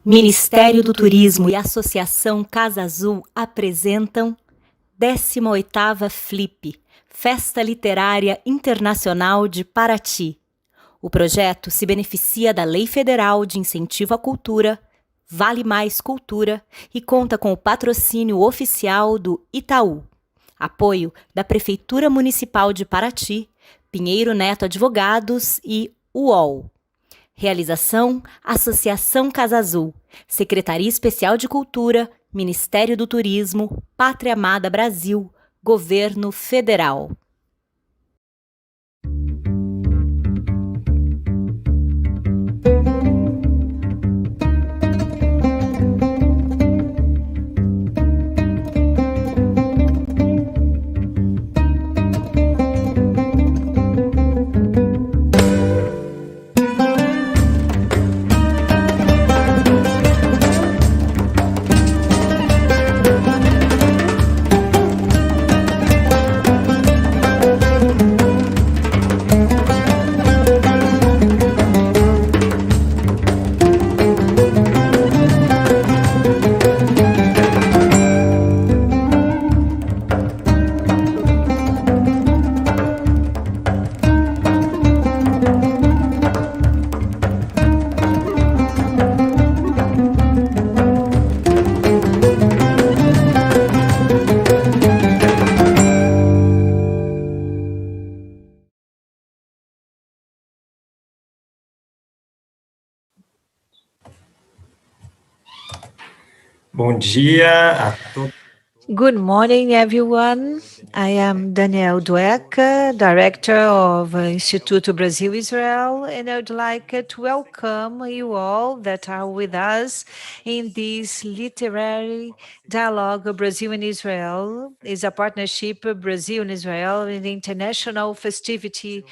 Ministério do Turismo e Associação Casa Azul apresentam 18ª Flip, Festa Literária Internacional de Paraty. O projeto se beneficia da Lei Federal de Incentivo à Cultura, Vale Mais Cultura e conta com o patrocínio oficial do Itaú, apoio da Prefeitura Municipal de Paraty, Pinheiro Neto Advogados e UOL. Realização: Associação Casa Azul, Secretaria Especial de Cultura, Ministério do Turismo, Pátria Amada Brasil, Governo Federal. Bom dia a todos. Good morning, everyone. I am Daniel Dueca, Director of Instituto Brasil-Israel, and I would like to welcome you all that are with us in this literary dialogue. Brazil and Israel is a partnership Brazil and Israel in the international festivity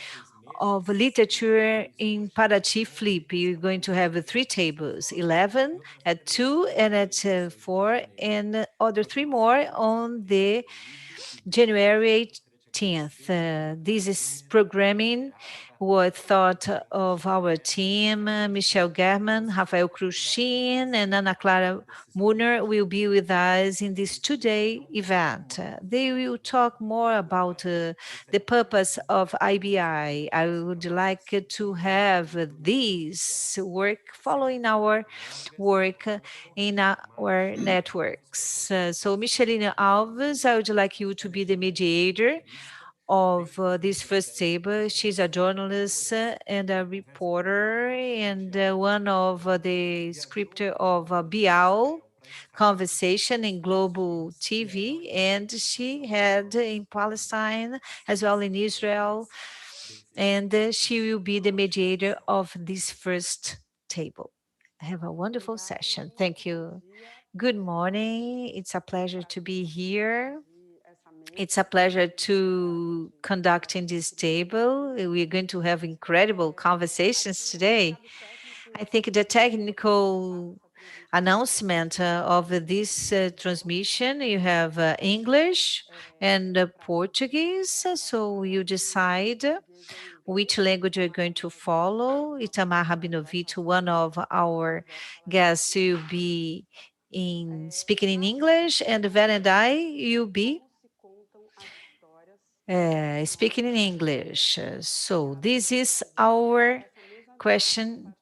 of literature in Paraty Flip. You're going to have 3 tables, 11 at 2 and at 4, and other 3 more on the January 18th. This is programming was thought of our team. Michelle German, Rafael Cruchin, and Ana Clara Muner will be with us in this 2-day event. They will talk more about the purpose of IBI. I would like to have this work following our work in our networks. So Micheline Alves, I would like you to be the mediator of this first table. She's a journalist and a reporter and one of the scripter of Bial Conversation in Global TV, and she had in Palestine as well in Israel, and she will be the mediator of this first table. Have a wonderful session. Thank you. Good morning. It's a pleasure to be here. It's a pleasure to conduct in this table. We're going to have incredible conversations today. I think the technical announcement of this transmission, you have English and Portuguese, so you decide which language you're going to follow. Itamar Rabinovich, one of our guests, will be speaking in English, and Vera and I, you'll be speaking in English. So this is our question.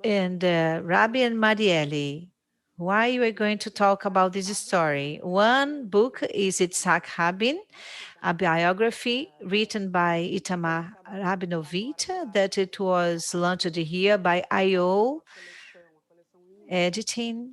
And Rabbi and Marielle, why you are going to talk about this story? One book is Itzhak Rabin, a biography written by Itamar Rabinovich, that it was launched here by IO Editing,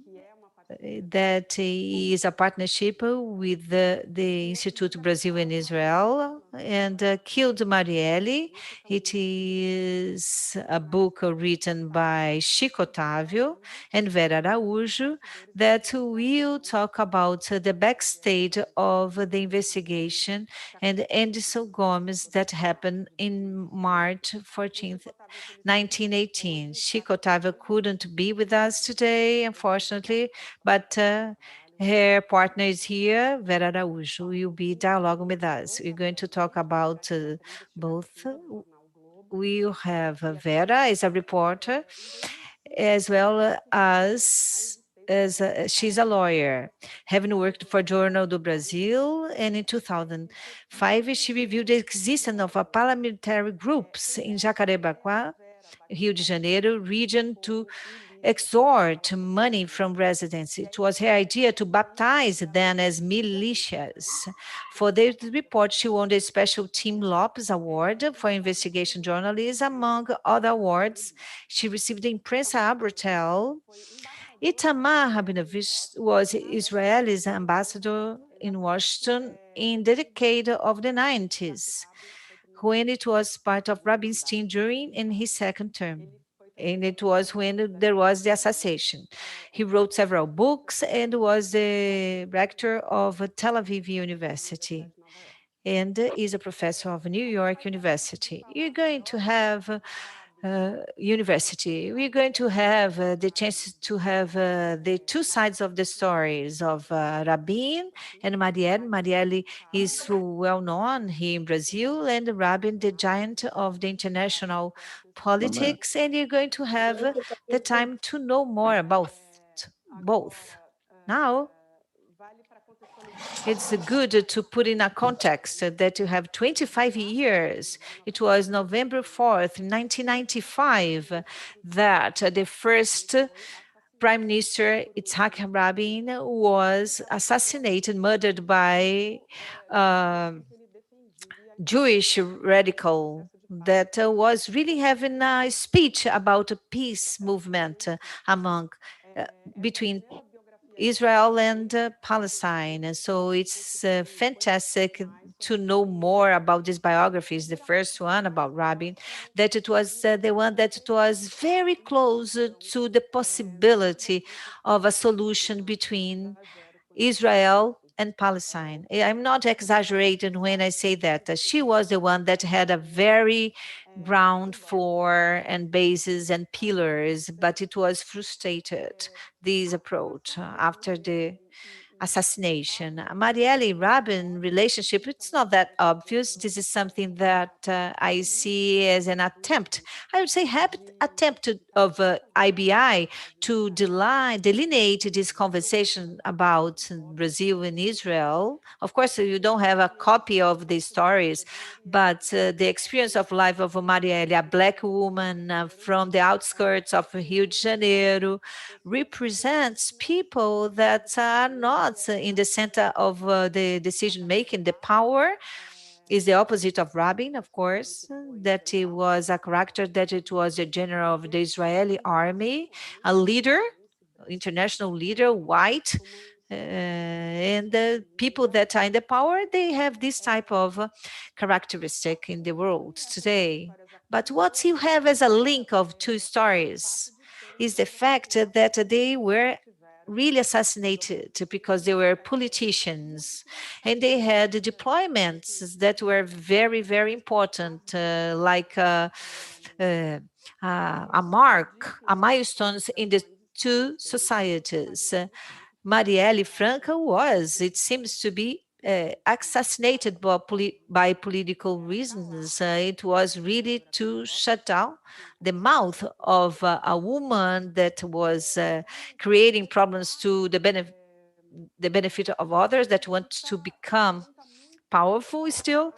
that is a partnership with the Instituto Brasil and Israel, and Killed Marielle. It is a book written by Chico, Otávio, and Vera Araújo that will talk about the backstage of the investigation and Anderson Gomes that happened in March 14th, 1918. Chico Otávio couldn't be with us today, unfortunately, but her partner is here, Vera Araújo, will be dialoguing with us. We're going to talk about both. We'll have Vera as a reporter, as well as she's a lawyer, having worked for Jornal do Brasil, and in 2005 she reviewed the existence of a paramilitary groups in Jacarepaguá, Rio de Janeiro region to extort money from residents. It was her idea to baptize them as militias. For this report, she won the Special Team Lopes Award for Investigation Journalism, among other awards. She received the Imprensa Abertel. Itamar Rabinovich was Israel's ambassador in Washington in the decade of the 90s, when it was part of Rabin's team during in his second term. And it was when there was the assassination. He wrote several books and was the rector of Tel Aviv University and is a professor of New York University. You're going to have university. We're going to have the chance to have the two sides of the stories of Rabin and Marielle. Marielle is well known here in Brazil, and Rabin, the giant of the international politics. And you're going to have the time to know more about both. Now, it's good to put in a context that you have 25 years. It was November 4th, 1995, that the first Prime Minister Itzhak Rabin was assassinated, murdered by Jewish radical that was really having a speech about a peace movement among between Israel and Palestine. And so it's fantastic to know more about these biographies. The first one about Rabin, that it was the one that it was very close to the possibility of a solution between Israel and Palestine. I'm not exaggerating when I say that. She was the one that had a very ground floor and bases and pillars, but it was frustrated, this approach, after the assassination. Marielle Rabin relationship, it's not that obvious. This is something that I see as an attempt, I would say attempt of IBI to delineate this conversation about Brazil and Israel. Of course, you don't have a copy of the stories, but the experience of life of Marielle, a Black woman from the outskirts of Rio de Janeiro, represents people that are not in the center of the decision making. The power is the opposite of Rabin, of course, that he was a character, that it was a general of the Israeli army, a leader, international leader, white, and the people that are in the power, they have this type of characteristic in the world today. But what you have as a link of two stories is the fact that they were really assassinated because they were politicians and they had deployments that were very, very important, like a milestones in the two societies. Marielle Franco was, it seems to be, assassinated by political reasons. It was really to shut down the mouth of a woman that was creating problems to the benefit of others that want to become powerful still.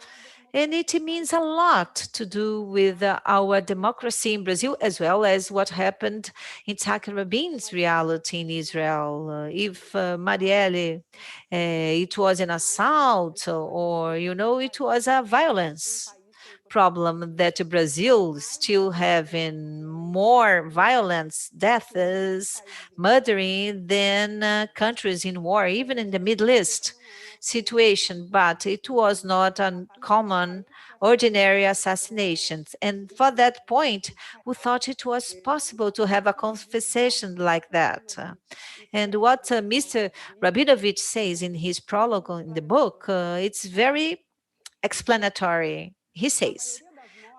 And it means a lot to do with our democracy in Brazil, as well as what happened in Yitzhak Rabin's reality in Israel. If Marielle, it was an assault, or, it was a violence problem that Brazil still having more violence, deaths, murdering than countries in war, even in the Middle East situation, but it was not uncommon, ordinary assassinations. And for that point, we thought it was possible to have a conversation like that. And what Mr. Rabinovich says in his prologue in the book, it's very explanatory. He says,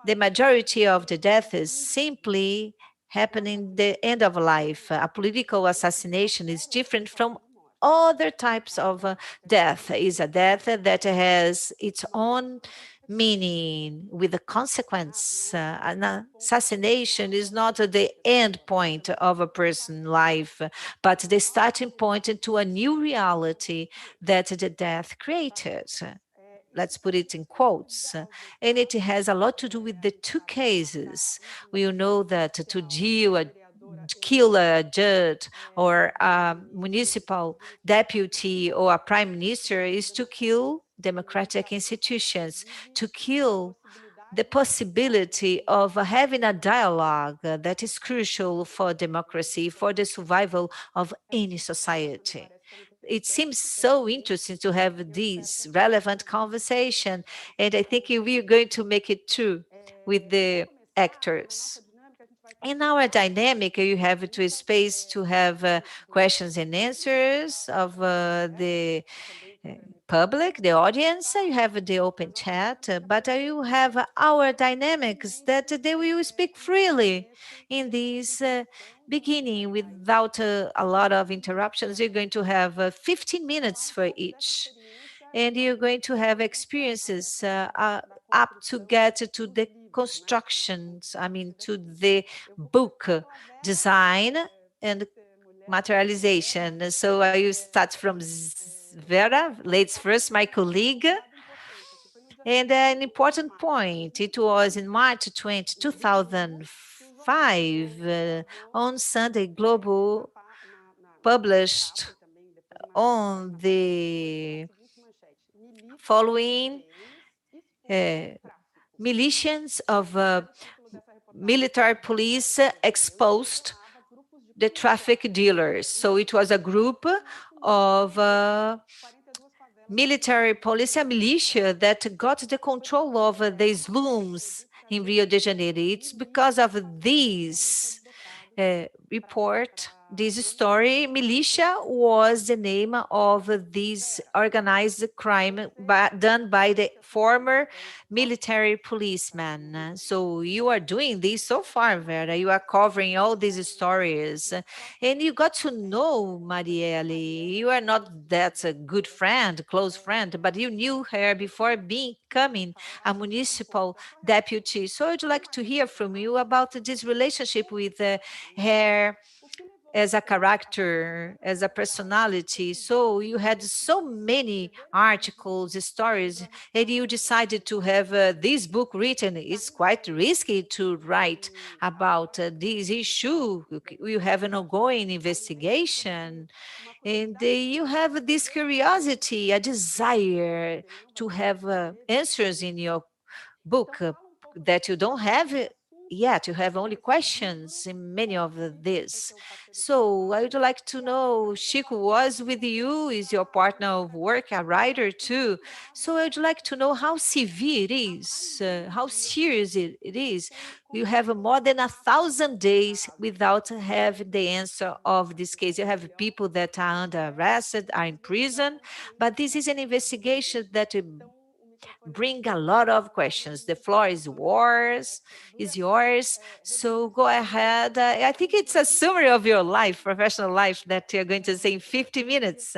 the majority of the deaths simply happen in the end of life. A political assassination is different from other types of death. Is a death that has its own meaning with the consequence. An assassination is not the end point of a person's life, but the starting point into a new reality that the death created. Let's put it in quotes. And it has a lot to do with the two cases. We know that kill a judge or a municipal deputy or a prime minister is to kill democratic institutions, to kill the possibility of having a dialogue that is crucial for democracy, for the survival of any society. It seems so interesting to have this relevant conversation, and I think we're going to make it true with the actors. In our dynamic, you have to space to have questions and answers of the public, the audience. You have the open chat, but you have our dynamics that they will speak freely in this beginning without a lot of interruptions. You're going to have 15 minutes for each, and you're going to have experiences up to get to the constructions, to the book design and materialization. So I will start from Vera, ladies first, my colleague. And an important point, it was in March 2005, on Sunday, Globo published on the following militias of military police exposed the traffic dealers. So it was a group of military police and militia that got the control of the slums in Rio de Janeiro. It's because of this report, this story. Militia was the name of this organized crime done by the former military policeman. So you are doing this so far, Vera. You are covering all these stories. And you got to know Marielle. You are not that a good friend, close friend, but you knew her before becoming a municipal deputy. So I'd like to hear from you about this relationship with her as a character, as a personality. So you had so many articles, stories, and you decided to have this book written. It's quite risky to write about this issue. You have an ongoing investigation, and you have this curiosity, a desire to have answers in your book that you don't have yet. You have only questions in many of this. So I would like to know, Chico was with you, is your partner of work, a writer too. So I would like to know how severe it is, how serious it is. You have more than 1,000 days without having the answer of this case. You have people that are under arrest, are in prison, but this is an investigation that bring a lot of questions. The floor is yours. So go ahead. I think it's a summary of your life, professional life, that you're going to say in 50 minutes.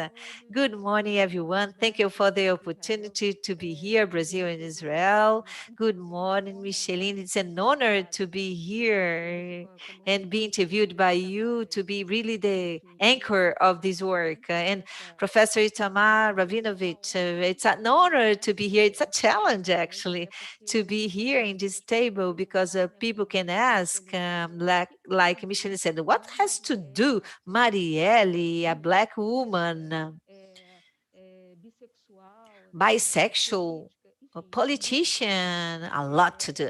Good morning, everyone. Thank you for the opportunity to be here, Brazil and Israel. Good morning, Micheline. It's an honor to be here and be interviewed by you, to be really the anchor of this work. And Professor Itamar Rabinovich, it's an honor to be here. It's a challenge, actually, to be here in this table, because people can ask, like Micheline said, what has to do Marielle, a Black woman, bisexual, a politician? A lot to do.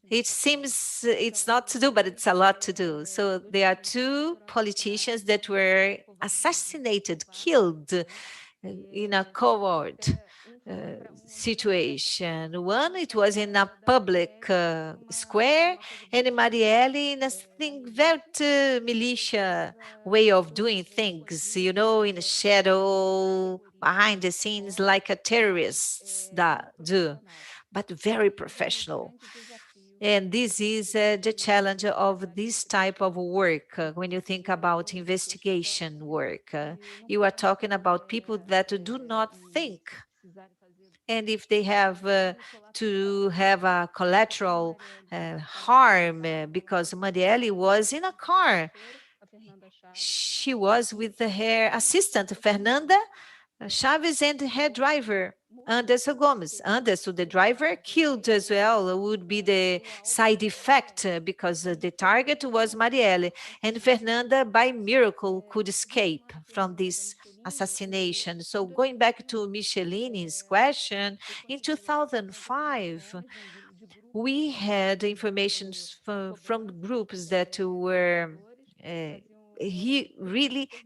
It seems it's not to do, but it's a lot to do. So there are two politicians that were assassinated, killed in a covert situation. One, it was in a public square, and Marielle in a very militia way of doing things, in the shadow, behind the scenes, like a terrorists that do, but very professional. And this is the challenge of this type of work. When you think about investigation work, you are talking about people that do not think and if they have to have a collateral harm because Marielle was in a car. She was with her assistant, Fernanda Chaves, and her driver, Anderson Gomes. Anderson, the driver, killed as well, would be the side effect because the target was Marielle. And Fernanda, by miracle, could escape from this assassination. So going back to Micheline's question, in 2005, we had information from groups that were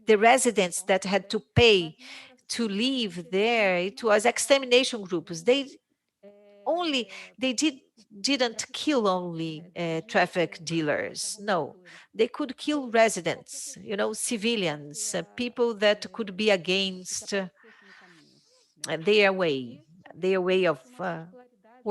the residents that had to pay to live there. It was extermination groups. Didn't kill only traffic dealers. No, they could kill residents, civilians, people that could be against their way of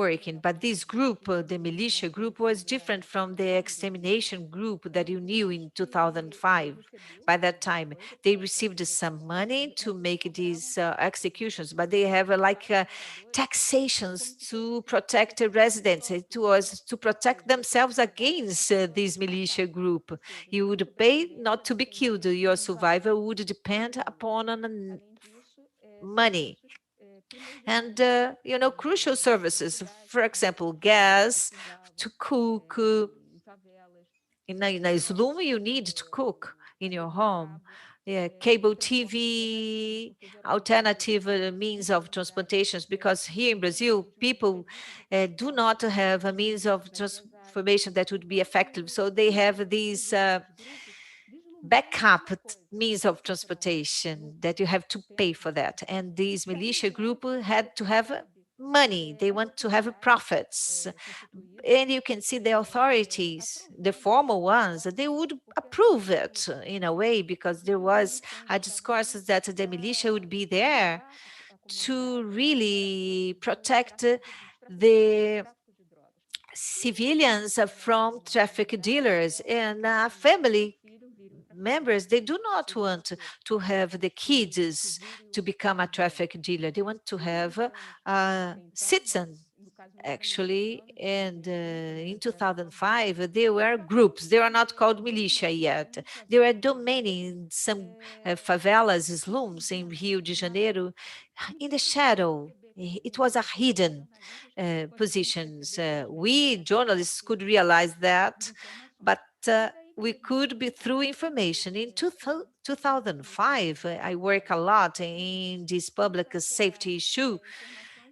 working. But this group, the militia group, was different from the extermination group that you knew in 2005. By that time, they received some money to make these executions, but they have taxations to protect the residents. It was to protect themselves against this militia group. You would pay not to be killed. Your survival would depend upon money. And, crucial services, for example, gas to cook. In a slum, you need to cook in your home. Cable TV, alternative means of transportation, because here in Brazil, people do not have a means of transformation that would be effective. So they have these backup means of transportation that you have to pay for that. And this militia group had to have money. They want to have profits. And you can see the authorities, the formal ones, they would approve it in a way, because there was a discourse that the militia would be there to really protect the civilians from traffic dealers and family members. They do not want to have the kids to become a traffic dealer. They want to have a citizen, actually. And in 2005, there were groups. They are not called militia yet. They were domaining some favelas, slums in Rio de Janeiro in the shadow. It was a hidden positions. We journalists could realize that, but we could be through information. In 2005, I work a lot in this public safety issue.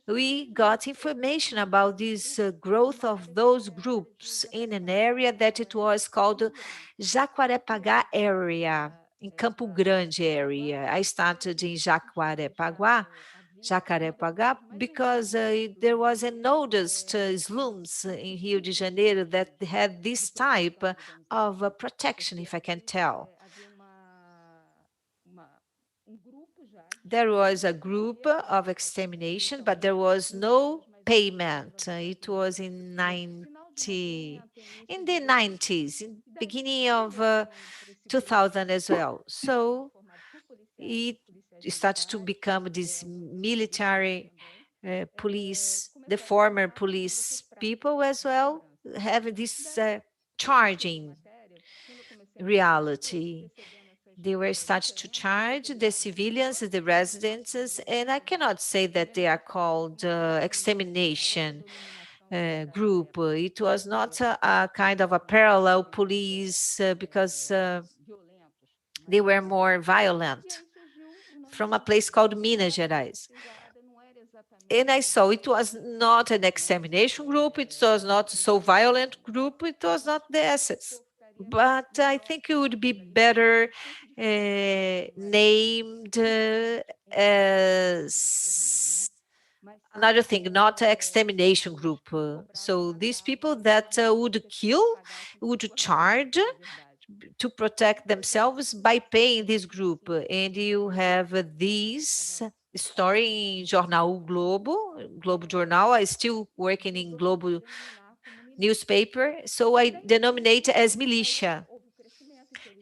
We got information about this growth of those groups in an area that it was called Jacarepaguá area, in Campo Grande area. I started in Jacarepaguá, because there was an oldest slums in Rio de Janeiro that had this type of protection, if I can tell. There was a group of extermination, but there was no payment. It was in the 90s, in beginning of 2000 as well. So it starts to become this military police, the former police people as well, having this charging reality. They were starting to charge the civilians, the residents, and I cannot say that they are called extermination group. It was not a kind of a parallel police because they were more violent, from a place called Minas Gerais. And I saw it was not an extermination group, it was not so violent group, it was not the SS. But I think it would be better named as another thing, not an extermination group. So these people that would kill, would charge to protect themselves by paying this group. And you have this story in Jornal Globo Journal. I still working in Globo newspaper, so I denominate as militia.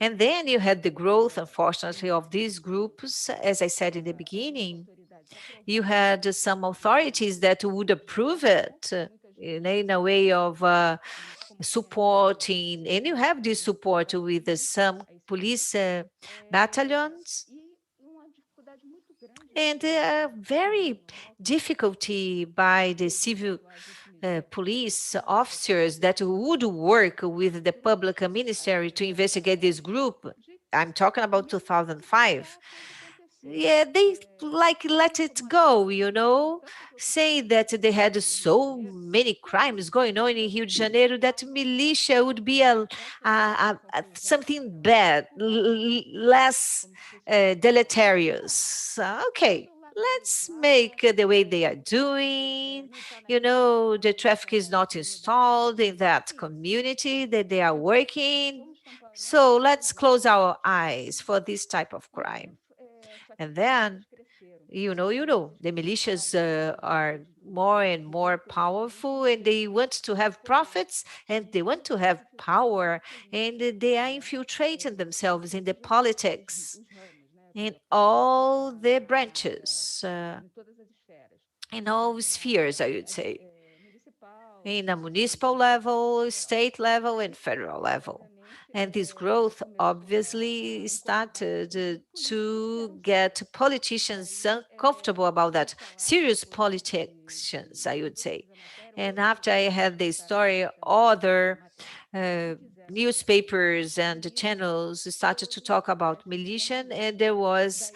And then you had the growth, unfortunately, of these groups, as I said in the beginning, You had some authorities that would approve it in a way of supporting, and you have this support with some police battalions, and very difficulty by the civil police officers that would work with the public ministry to investigate this group. I'm talking about 2005. Yeah, they like let it go, say that they had so many crimes going on in Rio de Janeiro that militia would be something bad, less deleterious. Okay, let's make the way they are doing. The traffic is not installed in that community that they are working. So let's close our eyes for this type of crime. And then, the militias are more and more powerful, and they want to have profits, and they want to have power, and they are infiltrating themselves in the politics, in all the branches, in all spheres, I would say, in a municipal level, state level, and federal level. And this growth obviously started to get politicians uncomfortable about that, serious politicians, I would say. And after I had the story, other newspapers and channels started to talk about militia, and there was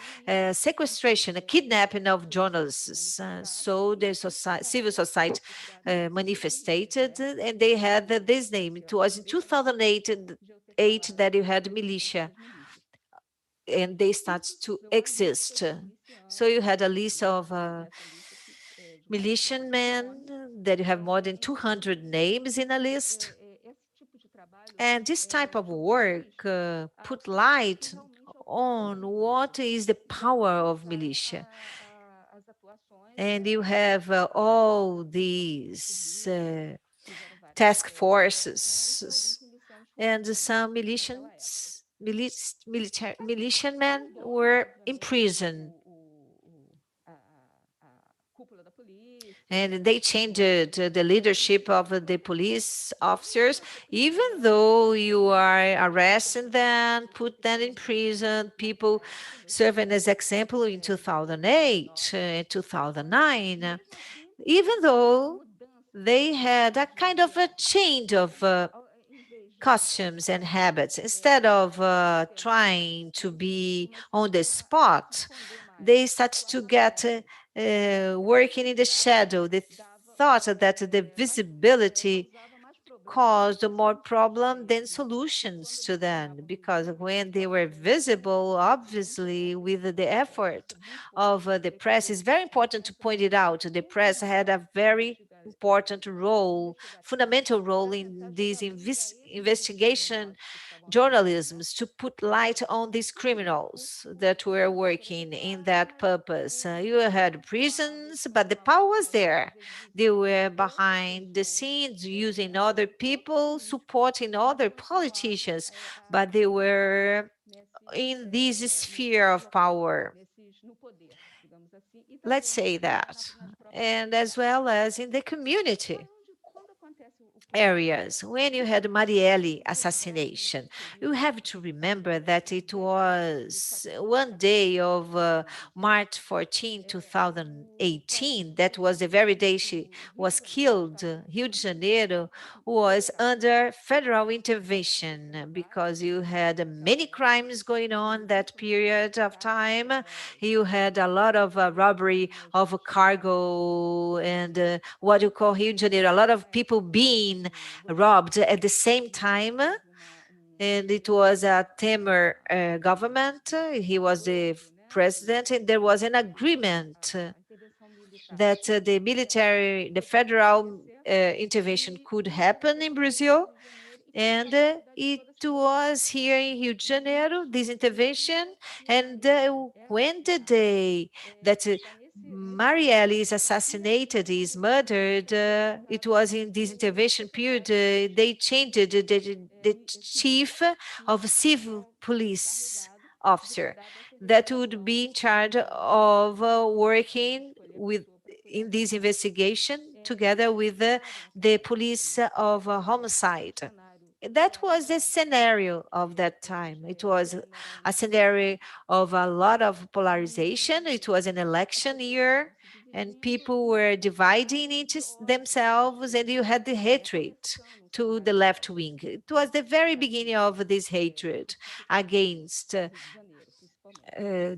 sequestration, a kidnapping of journalists. So the civil society manifested, and they had this name. It was in 2008 that you had militia, and they started to exist. So you had a list of militiamen that you have more than 200 names in a list. And this type of work put light on what is the power of militia. And you have all these task forces, and some militiamen were imprisoned. And they changed the leadership of the police officers, even though you are arresting them, put them in prison, people serving as example in 2008, 2009, even though they had a kind of a change of costumes and habits. Instead of trying to be on the spot, they start to get working in the shadow. They thought that the visibility caused more problem than solutions to them, because when they were visible, obviously with the effort of the press, it's very important to point it out. The press had a very important role, fundamental role in this investigation journalisms, to put light on these criminals that were working in that purpose. You had prisons, but the power was there. They were behind the scenes using other people, supporting other politicians, but they were in this sphere of power. Let's say that. And as well as in the community areas. When you had Marielle assassination, you have to remember that it was one day of March 14, 2018. That was the very day she was killed. Rio de Janeiro was under federal intervention because you had many crimes going on that period of time. You had a lot of robbery of cargo and what you call Rio de Janeiro, a lot of people being robbed at the same time. And it was a Temer government. He was the president, and there was an agreement that the federal intervention could happen in Brazil. And it was here in Rio de Janeiro, this intervention. And when the day that Marielle is assassinated, is murdered, it was in this intervention period, they changed the chief of civil police officer. that would be in charge of working in this investigation together with the police of homicide. That was the scenario of that time. It was a scenario of a lot of polarization. It was an election year, and people were dividing into themselves, and you had the hatred to the left wing. It was the very beginning of this hatred against the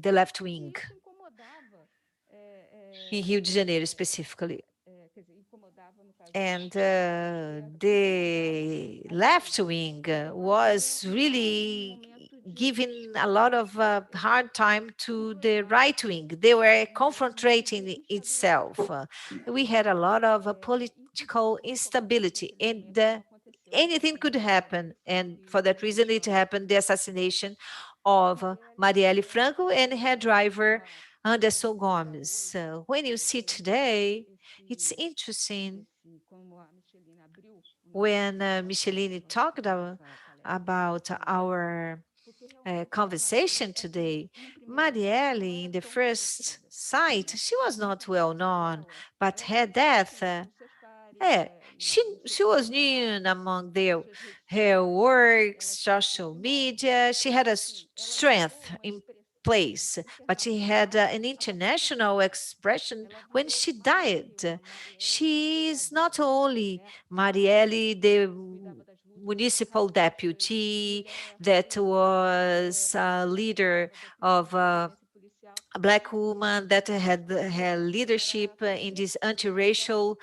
left wing in Rio de Janeiro specifically. And the left wing was really giving a lot of hard time to the right wing. They were confronting itself. We had a lot of political instability, and anything could happen. And for that reason, it happened the assassination of Marielle Franco and her driver, Anderson Gomes. When you see today, it's interesting when Micheline talked about our conversation today. Marielle, in the first sight, she was not well known, but her death, she was known among her works, social media. She had a strength in place, but she had an international expression when she died. She is not only Marielle, the municipal deputy that was a leader of a Black woman that had her leadership in these anti-racial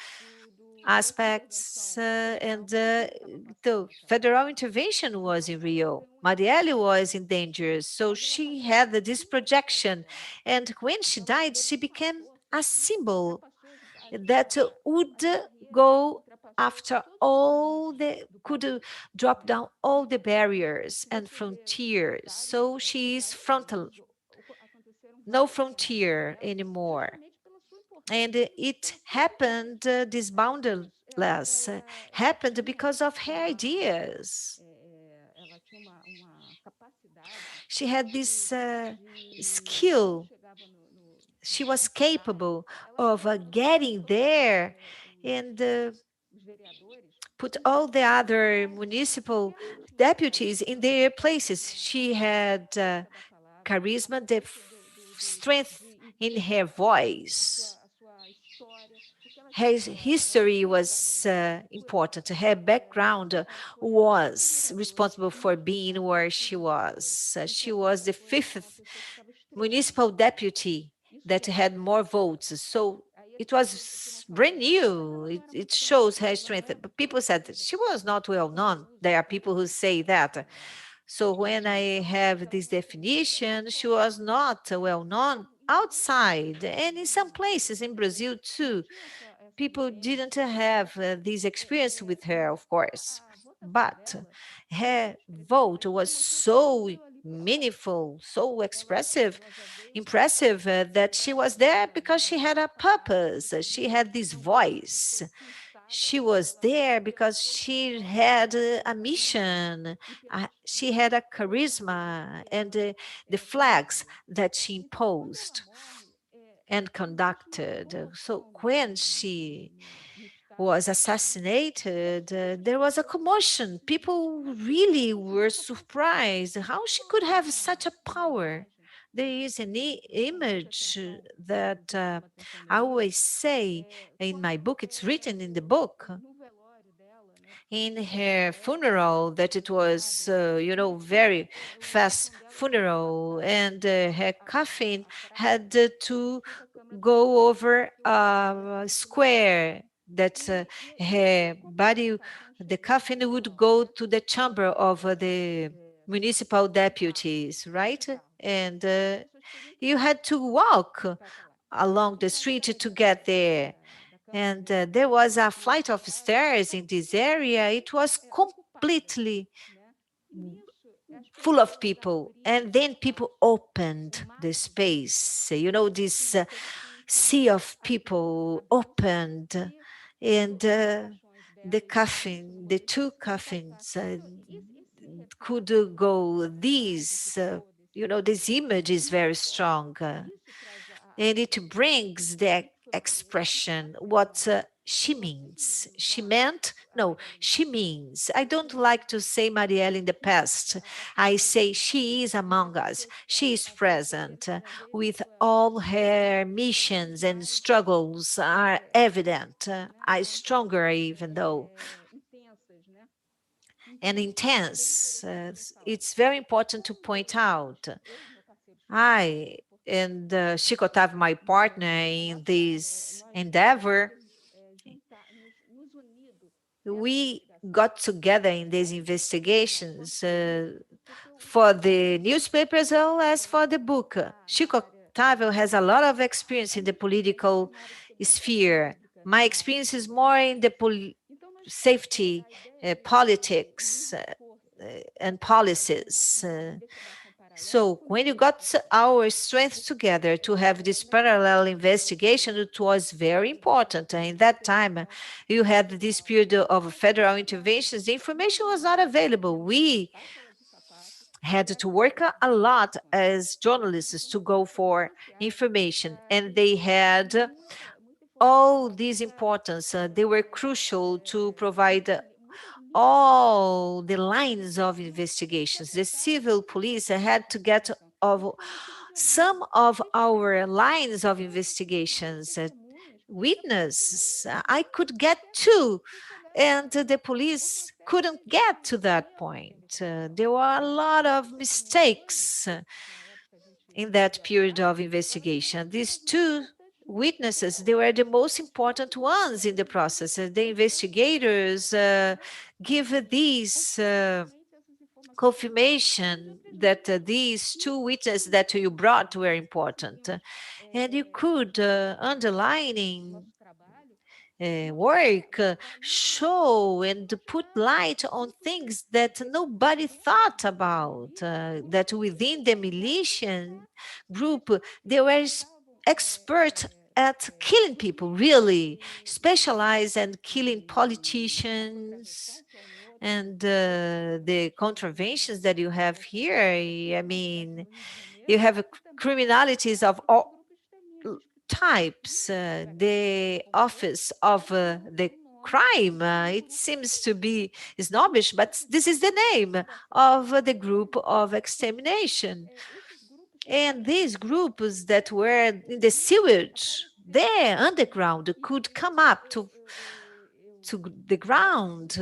aspects, and the federal intervention was in Rio. Marielle was in danger, so she had this projection. And when she died, she became a symbol that would go after could drop down all the barriers and frontiers. So she is frontal, no frontier anymore. And it happened, this boundless happened because of her ideas. She had this skill. She was capable of getting there and put all the other municipal deputies in their places. She had charisma, the strength in her voice. Her history was important. Her background was responsible for being where she was. She was the fifth municipal deputy that had more votes. So it was brand new. It shows her strength. But people said that she was not well known. There are people who say that. So when I have this definition, she was not well known outside, and in some places in Brazil too. People didn't have this experience with her, of course, but her vote was so meaningful, so impressive, that she was there because she had a purpose. She had this voice. She was there because she had a mission. She had a charisma and the flags that she imposed and conducted. So when she was assassinated, there was a commotion. People really were surprised how she could have such a power. There is an image that I always say in my book, it's written in the book, in her funeral, that it was, very fast funeral, and her coffin had to go over a square that her body, the coffin would go to the chamber of the municipal deputies, right? And you had to walk along the street to get there. And there was a flight of stairs in this area. It was completely full of people. And then people opened the space. This sea of people opened, and the coffin, the two coffins could go these this image is very strong. And it brings the expression what she means. She meant? No, she means. I don't like to say Marielle in the past. I say she is among us. She is present with all her missions and struggles are evident, are stronger even though and intense. It's very important to point out. I and Chico Otávio, my partner in this endeavor, we got together in these investigations for the newspaper as well as for the book. Chico Otávio has a lot of experience in the political sphere. My experience is more in the safety, politics, and policies. So when you got our strength together to have this parallel investigation, it was very important. And in that time, you had this period of federal interventions. The information was not available. We had to work a lot as journalists to go for information, and they had all this importance. They were crucial to provide all the lines of investigations. The civil police had to get of some of our lines of investigations. Witnesses, I could get two, and the police couldn't get to that point. There were a lot of mistakes in that period of investigation. These two witnesses, they were the most important ones in the process. The investigators give these confirmation that these two witnesses that you brought were important. And you could, underlining work, show and put light on things that nobody thought about, that within the militian group, they were expert at killing people, really specialized in killing politicians. And the contraventions that you have here, I mean, you have criminalities of all types. The office of the crime, it seems to be snobbish, but this is the name of the group of extermination. And these groups that were in the sewage, there underground, could come up to the ground.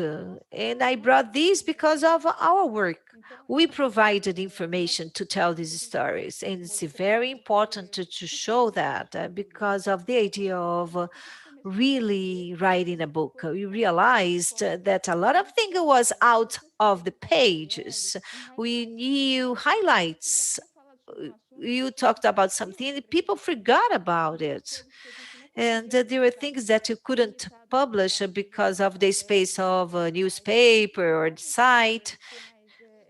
And I brought these because of our work. We provided information to tell these stories. And it's very important to show that because of the idea of really writing a book. We realized that a lot of things was out of the pages. We knew highlights. You talked about something, people forgot about it. And there were things that you couldn't publish because of the space of a newspaper or the site.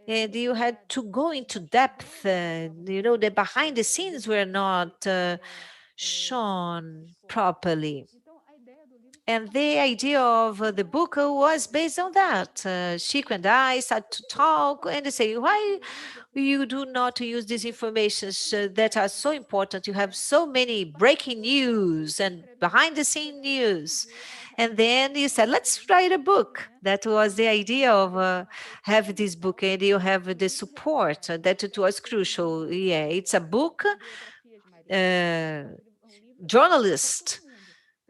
And you had to go into depth. The behind the scenes were not shown properly. And the idea of the book was based on that. Chico and I started to talk and say, why you do not use these informations that are so important? You have so many breaking news and behind the scene news. And then you said, let's write a book. That was the idea of have this book, and you have the support that it was crucial. Yeah, it's a book,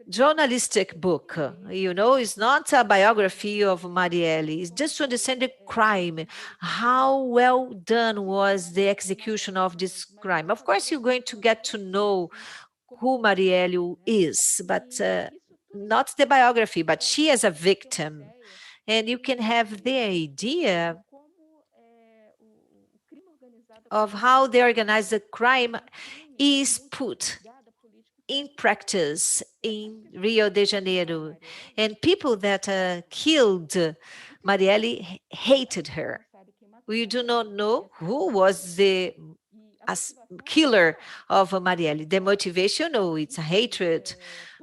journalistic book. It's not a biography of Marielle. It's just to understand the crime, how well done was the execution of this crime. Of course, you're going to get to know who Marielle is, but not the biography, but she as a victim. And you can have the idea of how the organized crime is put in practice in Rio de Janeiro. And people that killed Marielle hated her. We do not know who was the killer of Marielle. The motivation, it's a hatred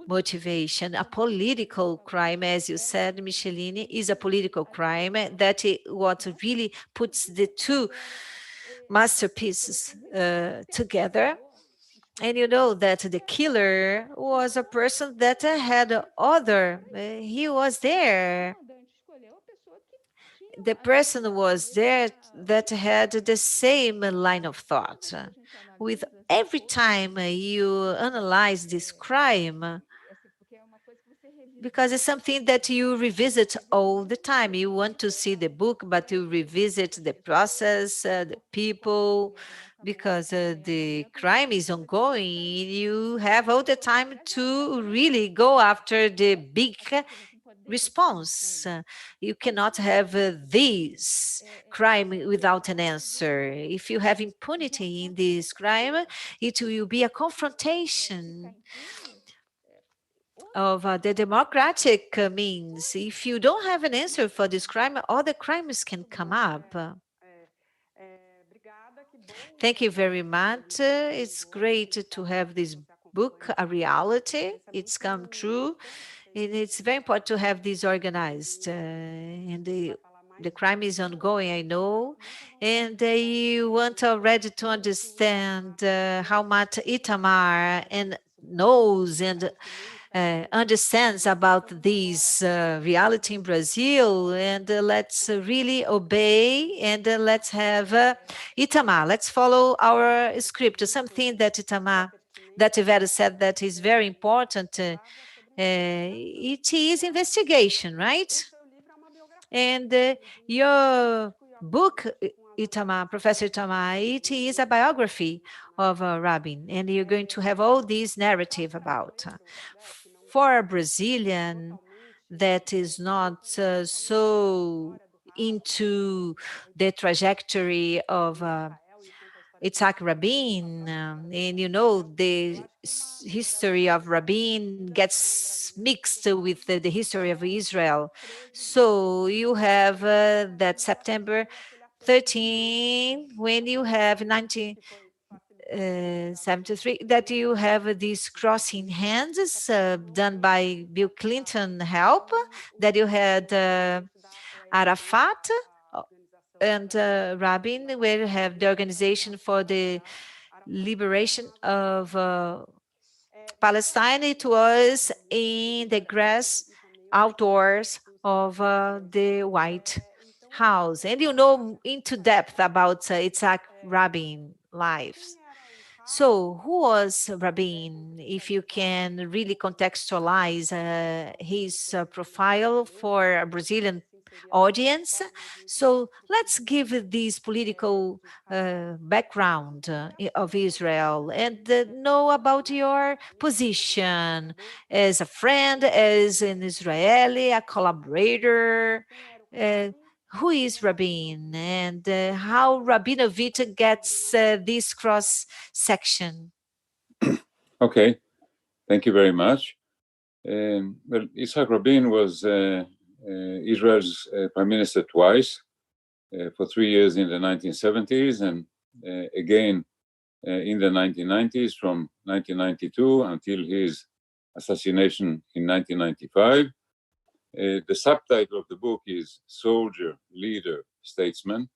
motivation. A political crime, as you said, Micheline, is a political crime that what really puts the two masterpieces together. And you know that the killer was a person that had other, he was there. The person was there that had the same line of thought. With every time you analyze this crime, because it's something that you revisit all the time. You want to see the book, but you revisit the process, the people, because the crime is ongoing. You have all the time to really go after the big response. You cannot have this crime without an answer. If you have impunity in this crime, it will be a confrontation of the democratic means. If you don't have an answer for this crime, other crimes can come up. Thank you very much. It's great to have this book, a reality. It's come true. And it's very important to have this organized. And the crime is ongoing, I know. And you want already to understand how much Itamar and knows and understands about this reality in Brazil, and let's really obey, and let's have Itamar. Let's follow our script. Something that Vera said that is very important. It is investigation, right? And your book, Professor Itamar, it is a biography of Rabin, and you're going to have all this narrative about. For a Brazilian that is not so into the trajectory of Itzhak Rabin, and you know the history of Rabin gets mixed with the history of Israel. So you have that September 13, when you have 1973, that you have these crossing hands done by Bill Clinton help, that you had Arafat and Rabin, where you have the Organization for the Liberation of Palestine. It was in the grass outdoors of the White House. And you know into depth about Itzhak Rabin lives. So who was Rabin, if you can really contextualize his profile for a Brazilian audience? So let's give this political background of Israel and know about your position as a friend, as an Israeli, a collaborator. Who is Rabin, and how Rabinovich gets this cross section? Okay, thank you very much. Well, Yitzhak Rabin was Israel's prime minister twice, for 3 years in the 1970s and again in the 1990s, from 1992 until his assassination in 1995. The subtitle of the book is Soldier, Leader, Statesman,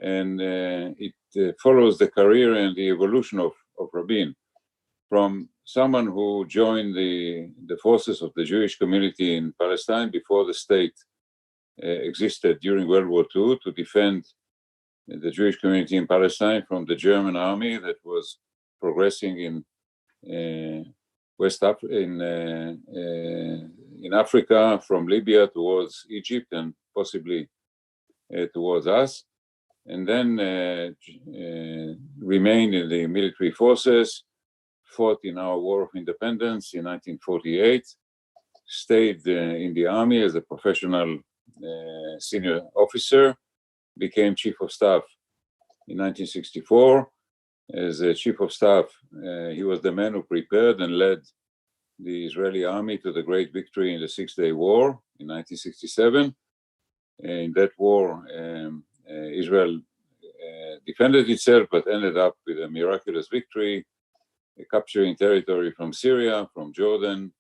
and it follows the career and the evolution of Rabin from someone who joined the forces of the Jewish community in Palestine before the state existed during World War II to defend the Jewish community in Palestine from the German army that was progressing in in Africa, from Libya towards Egypt and possibly towards us, and then remained in the military forces, fought in our War of Independence in 1948, stayed in the army as a professional senior officer, became chief of staff in 1964. As a chief of staff, he was the man who prepared and led the Israeli army to the great victory in the Six-Day War in 1967. In that war, Israel defended itself, but ended up with a miraculous victory, capturing territory from Syria, from Jordan,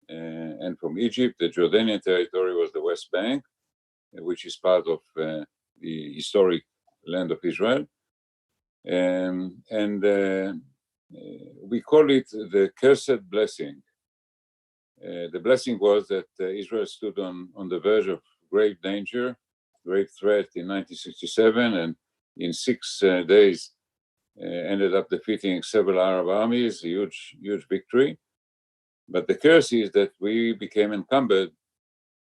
and from Egypt. The Jordanian territory was the West Bank, which is part of the historic land of Israel. We call it the cursed blessing. The blessing was that Israel stood on the verge of grave danger, grave threat in 1967, and in 6 days ended up defeating several Arab armies, a huge victory. But the curse is that we became encumbered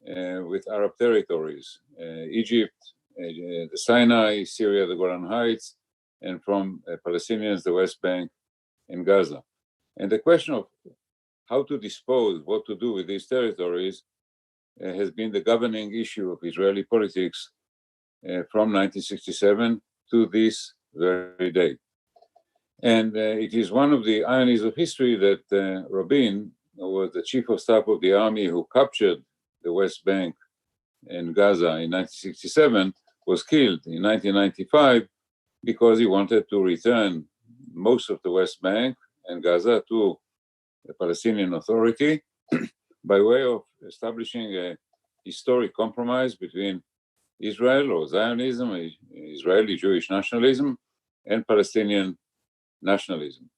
with Arab territories, Egypt, the Sinai, Syria, the Golan Heights, and from Palestinians, the West Bank and Gaza. And the question of how to dispose, what to do with these territories has been the governing issue of Israeli politics from 1967 to this very day. And it is one of the ironies of history that Rabin, who was the chief of staff of the army who captured the West Bank and Gaza in 1967, was killed in 1995 because he wanted to return most of the West Bank and Gaza to the Palestinian Authority by way of establishing a historic compromise between Israel or Zionism, Israeli Jewish nationalism, and Palestinian nationalism.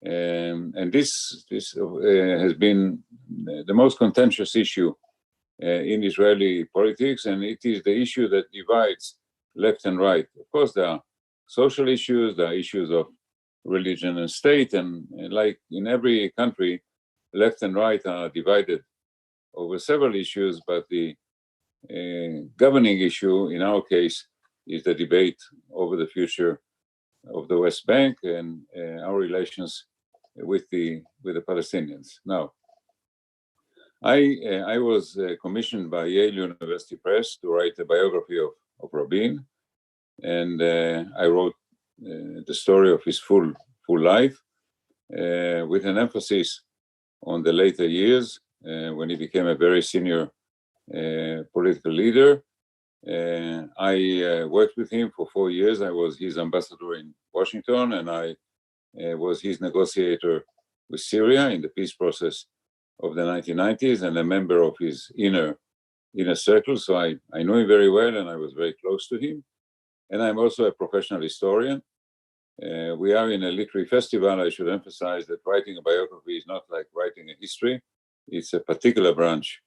And this has been the most contentious issue in Israeli politics, and it is the issue that divides left and right. Of course, there are social issues, there are issues of religion and state, and like in every country, left and right are divided over several issues, but the governing issue in our case is the debate over the future of the West Bank and our relations with the Palestinians. Now, I was commissioned by Yale University Press to write a biography of Rabin, and I wrote the story of his full life with an emphasis on the later years when he became a very senior political leader. I worked with him for 4 years. I was his ambassador in Washington, and I was his negotiator with Syria in the peace process of the 1990s and a member of his inner circle. So I knew him very well, and I was very close to him. And I'm also a professional historian. We are in a literary festival. I should emphasize that writing a biography is not like writing a history. It's a particular branch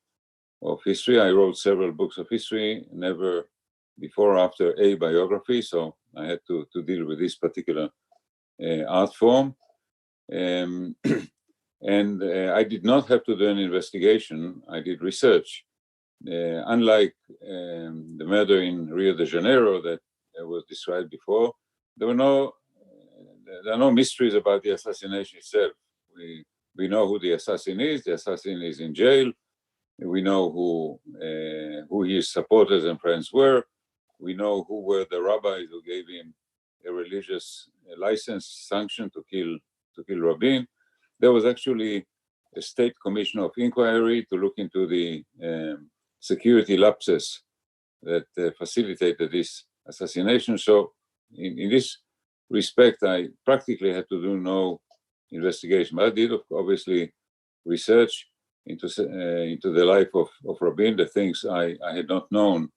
of history. I wrote several books of history, never before or after a biography, so I had to deal with this particular art form. And I did not have to do an investigation, I did research. Unlike the murder in Rio de Janeiro that was described before, there are no mysteries about the assassination itself. We know who the assassin is. The assassin is in jail. We know who his supporters and friends were. We know who were the rabbis who gave him a religious license sanction to kill Rabin. There was actually a state commission of inquiry to look into the security lapses that facilitated this assassination. So in this respect, I practically had to do no investigation, but I did obviously research into the life of Rabin, the things I had not known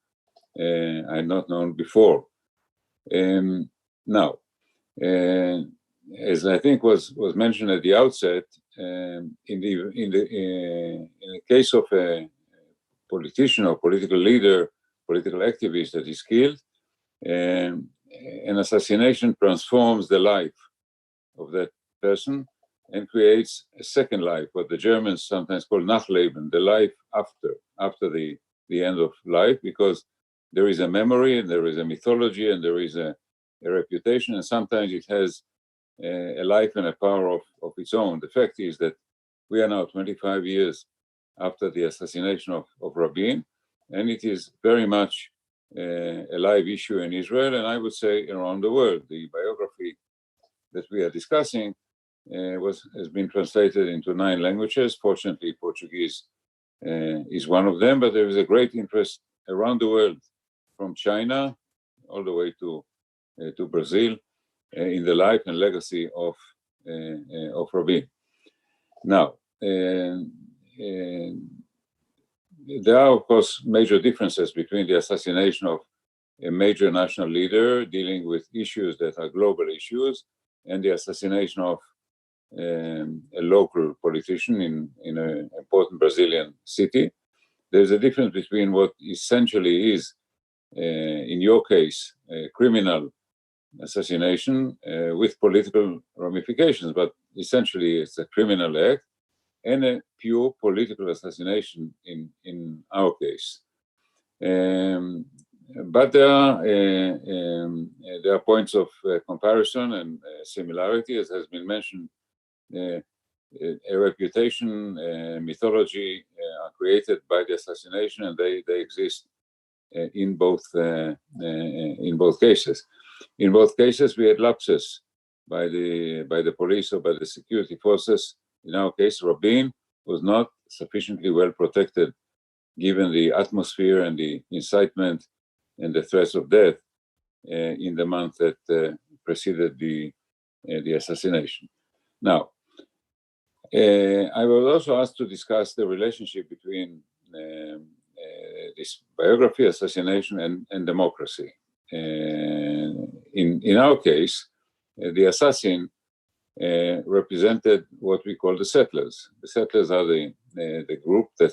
before. Now, as I think was mentioned at the outset, in the case of a politician or political leader, political activist that is killed, an assassination transforms the life of that person and creates a second life, what the Germans sometimes call Nachleben, the life after the end of life, because there is a memory and there is a mythology and there is a reputation, and sometimes it has a life and a power of its own. The fact is that we are now 25 years after the assassination of Rabin, and it is very much a live issue in Israel, and I would say around the world. The biography that we are discussing has been translated into 9 languages. Fortunately, Portuguese is one of them, but there is a great interest around the world, from China all the way to Brazil, in the life and legacy of Rabin. Now, there are, of course, major differences between the assassination of a major national leader dealing with issues that are global issues, and the assassination of a local politician in an important Brazilian city. There's a difference between what essentially is, in your case, a criminal assassination with political ramifications, but essentially it's a criminal act, and a pure political assassination in our case. But there are points of comparison and similarity, as has been mentioned. A reputation, mythology are created by the assassination, and they exist in both cases. In both cases, we had lapses by the police or by the security forces. In our case, Rabin was not sufficiently well protected, given the atmosphere and the incitement and the threats of death in the month that preceded the assassination. Now, I was also asked to discuss the relationship between this biography, assassination, and democracy. In our case, the assassin represented what we call the settlers. The settlers are the group that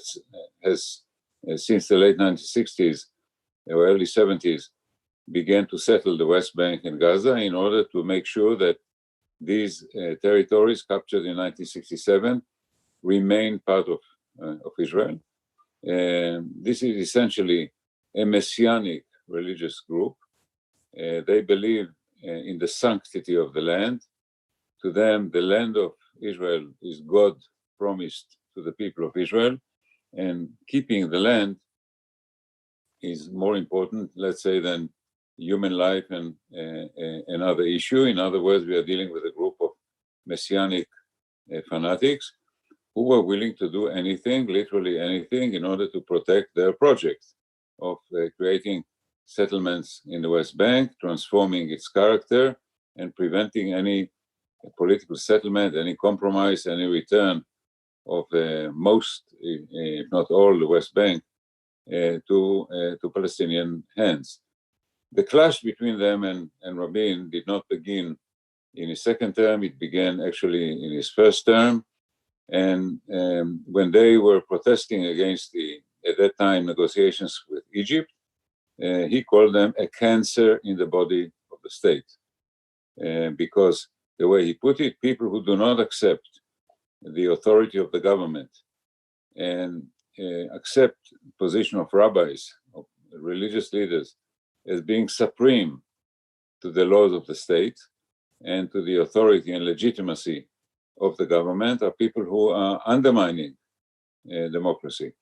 has, since the late 1960s or early 70s, began to settle the West Bank and Gaza in order to make sure that these territories captured in 1967 remain part of Israel. This is essentially a messianic religious group. They believe in the sanctity of the land. To them, the land of Israel is God promised to the people of Israel, and keeping the land is more important, let's say, than human life and another issue. In other words, we are dealing with a group of messianic fanatics who were willing to do anything, literally anything, in order to protect their project of creating settlements in the West Bank, transforming its character, and preventing any political settlement, any compromise, any return of most, if not all, the West Bank to Palestinian hands. The clash between them and Rabin did not begin in his second term. It began actually in his first term. And when they were protesting against at that time, negotiations with Egypt, he called them a cancer in the body of the state. Because the way he put it, people who do not accept the authority of the government and accept the position of rabbis, of religious leaders, as being supreme to the laws of the state and to the authority and legitimacy of the government, are people who are undermining democracy.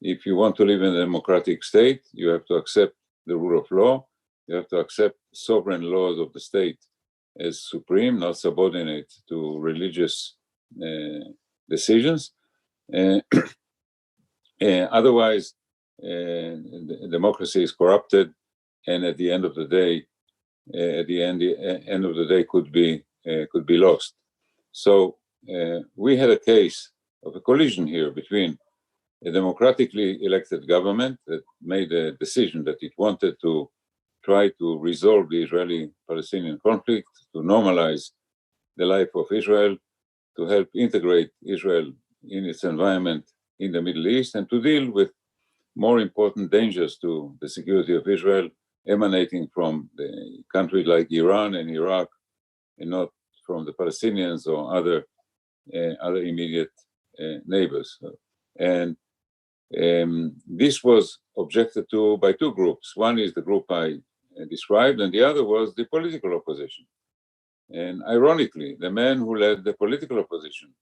If you want to live in a democratic state, you have to accept the rule of law. You have to accept sovereign laws of the state as supreme, not subordinate to religious decisions. Otherwise, democracy is corrupted, and at the end of the day, could be lost. So we had a case of a collision here between a democratically elected government that made a decision that it wanted to try to resolve the Israeli-Palestinian conflict, to normalize the life of Israel, to help integrate Israel in its environment in the Middle East, and to deal with more important dangers to the security of Israel emanating from the countries like Iran and Iraq, and not from the Palestinians or other immediate neighbors. And this was objected to by two groups. One is the group I described, and the other was the political opposition. And ironically, the man who led the political opposition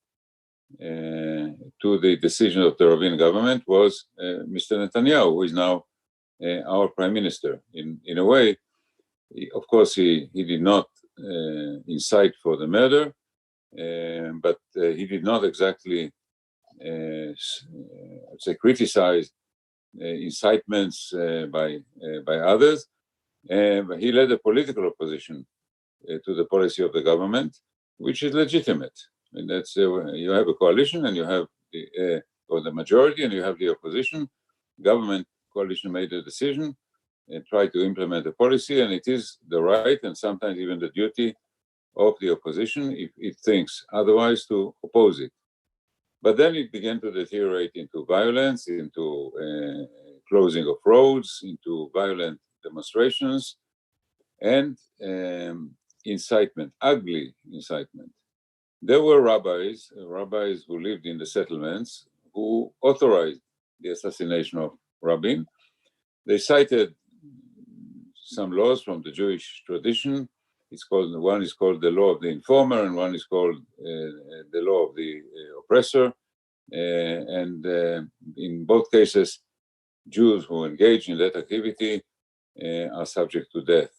to the decision of the Rabin government was Mr. Netanyahu, who is now our prime minister. In a way, of course, he did not incite for the murder, but he did not exactly criticize incitements by others. But he led a political opposition to the policy of the government, which is legitimate. And that's you have a coalition, and you have the majority, and you have the opposition. Government coalition made a decision try to implement a policy, and it is the right and sometimes even the duty of the opposition, if it thinks otherwise, to oppose it. But then it began to deteriorate into violence, into closing of roads, into violent demonstrations, and incitement, ugly incitement. There were rabbis who lived in the settlements who authorized the assassination of Rabin. They cited some laws from the Jewish tradition. One is called the law of the informer, and one is called the law of the oppressor. And in both cases, Jews who engage in that activity are subject to death.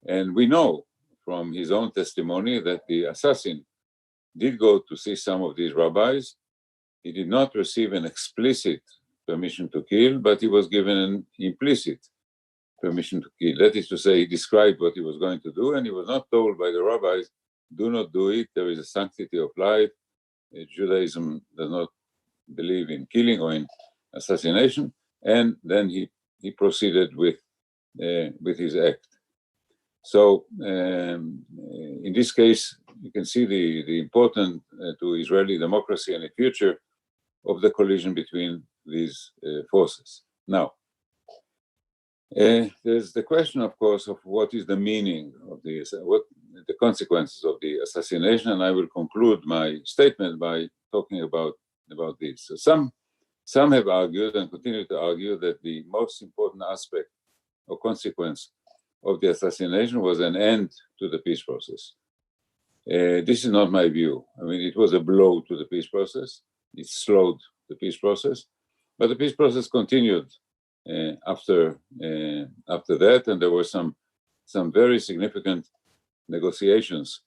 And we know from his own testimony that the assassin did go to see some of these rabbis. He did not receive an explicit permission to kill, but he was given an implicit permission to kill. That is to say, he described what he was going to do, and he was not told by the rabbis, do not do it, there is a sanctity of life. Judaism does not believe in killing or in assassination, and then he proceeded with his act. So in this case, you can see the importance to Israeli democracy and the future of the collision between these forces. Now, there's the question, of course, of what is the meaning of what the consequences of the assassination, and I will conclude my statement by talking about this. So some have argued and continue to argue that the most important aspect or consequence of the assassination was an end to the peace process. This is not my view. I mean, it was a blow to the peace process. It slowed the peace process, but the peace process continued after that, and there were some very significant negotiations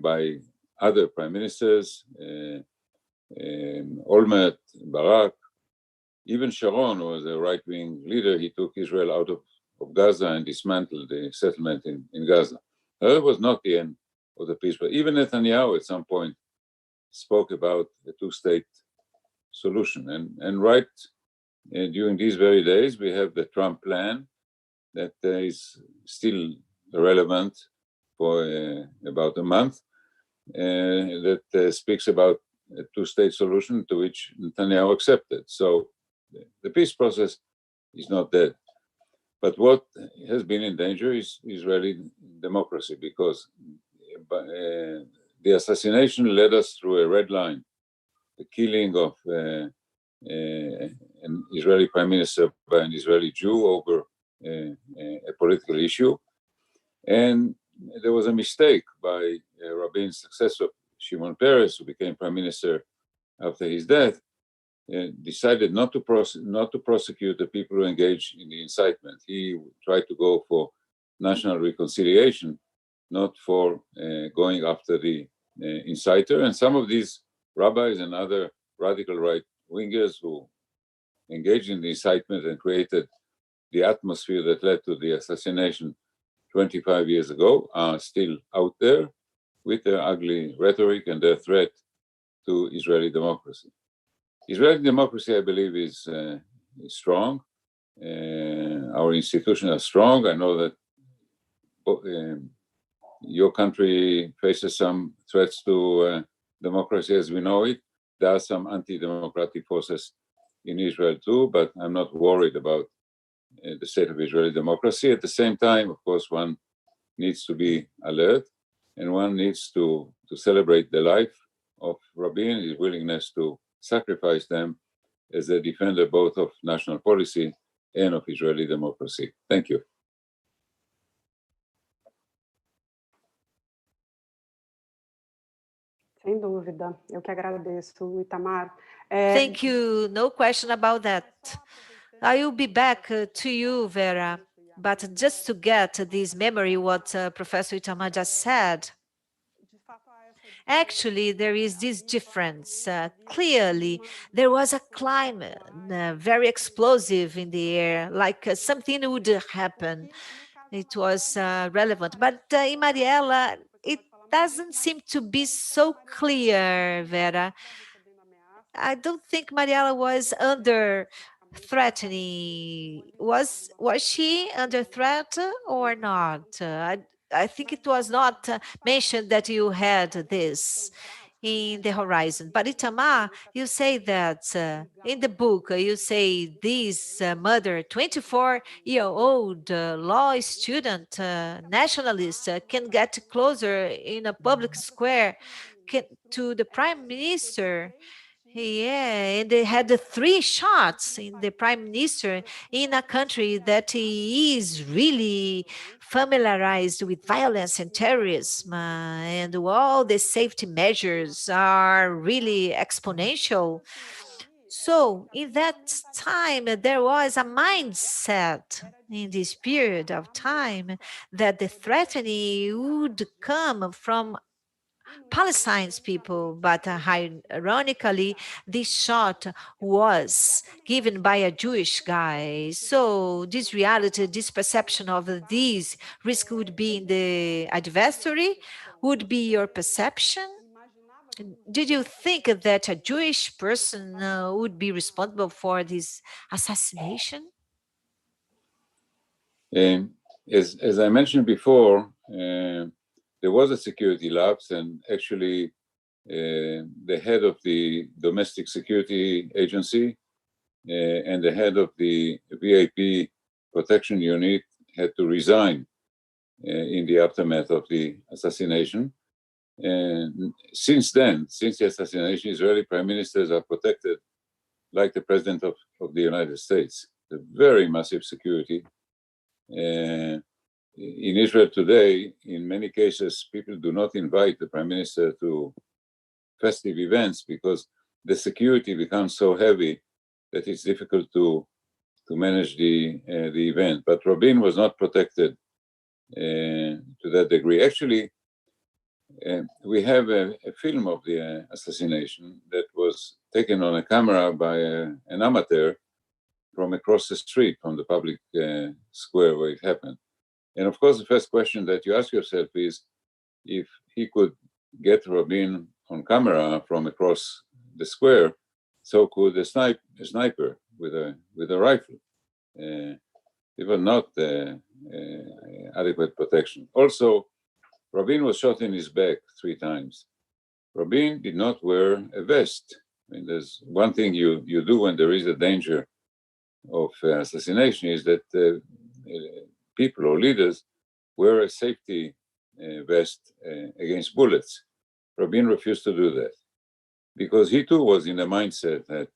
by other prime ministers, Olmert, Barak, even Sharon was a right-wing leader. He took Israel out of Gaza and dismantled the settlement in Gaza. That was not the end of the peace process. Even Netanyahu at some point spoke about a two-state solution. And right during these very days, we have the Trump plan that is still relevant for about a month, that speaks about a two-state solution to which Netanyahu accepted. So the peace process is not dead. But what has been in danger is Israeli democracy, because the assassination led us through a red line, the killing of an Israeli prime minister by an Israeli Jew over a political issue. And there was a mistake by Rabin's successor, Shimon Peres, who became prime minister after his death, decided not to prosecute the people who engaged in the incitement. He tried to go for national reconciliation, not for going after the inciter. And some of these rabbis and other radical right-wingers who engaged in the incitement and created the atmosphere that led to the assassination 25 years ago are still out there with their ugly rhetoric and their threat to Israeli democracy. Israeli democracy, I believe, is strong. Our institutions are strong. I know that your country faces some threats to democracy as we know it. There are some anti-democratic forces in Israel too, but I'm not worried about the state of Israeli democracy. At the same time, of course, one needs to be alert, and one needs to celebrate the life of Rabin, his willingness to sacrifice them as a defender both of national policy and of Israeli democracy. Thank you. Sem dúvida, eu que agradeço, Itamar. Thank you, no question about that. I will be back to you, Vera, but just to get this memory, what Professor Itamar just said, actually, there is this difference. Clearly, there was a climate very explosive in the air, like something would happen. It was relevant. But in Marielle, it doesn't seem to be so clear, Vera. I don't think Marielle was under threatening. Was she under threat or not? I think it was not mentioned that you had this in the horizon. But Itamar, you say that in the book, you say this mother, 24-year-old law student, nationalist, can get closer in a public square to the prime minister. Yeah, and they had the 3 shots in the prime minister in a country that is really familiarized with violence and terrorism, and all the safety measures are really exponential. So, in that time, there was a mindset in this period of time that the threatening would come from Palestine's people, but ironically, this shot was given by a Jewish guy. So this reality, this perception of this risk would be in the adversary, would be your perception. Did you think that a Jewish person would be responsible for this assassination? As I mentioned before, there was a security lapse, and actually the head of the domestic security agency and the head of the VIP protection unit had to resign in the aftermath of the assassination. And since then, since the assassination, Israeli prime ministers are protected like the president of the United States. A very massive security. In Israel today, in many cases, people do not invite the prime minister to festive events because the security becomes so heavy that it's difficult to manage the event. But Rabin was not protected to that degree. Actually, we have a film of the assassination that was taken on a camera by an amateur from across the street from the public square where it happened. And of course, the first question that you ask yourself is if he could get Rabin on camera from across the square, so could a sniper with a rifle. It was not adequate protection. Also, Rabin was shot in his back 3 times. Rabin did not wear a vest. I mean, there's one thing you do when there is a danger of assassination is that people or leaders wear a safety vest against bullets. Rabin refused to do that because he too was in the mindset that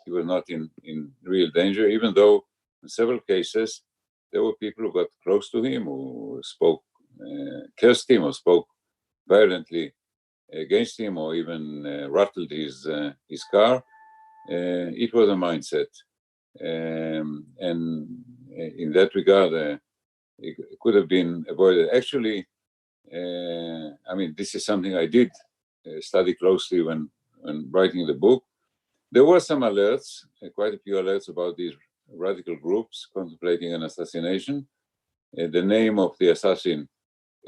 he was not in real danger, even though in several cases there were people who got close to him, who spoke, cursed him or spoke violently against him, or even rattled his car. It was a mindset. And in that regard, it could have been avoided. Actually, I mean, this is something I did study closely when writing the book. There were some alerts, quite a few alerts about these radical groups contemplating an assassination. The name of the assassin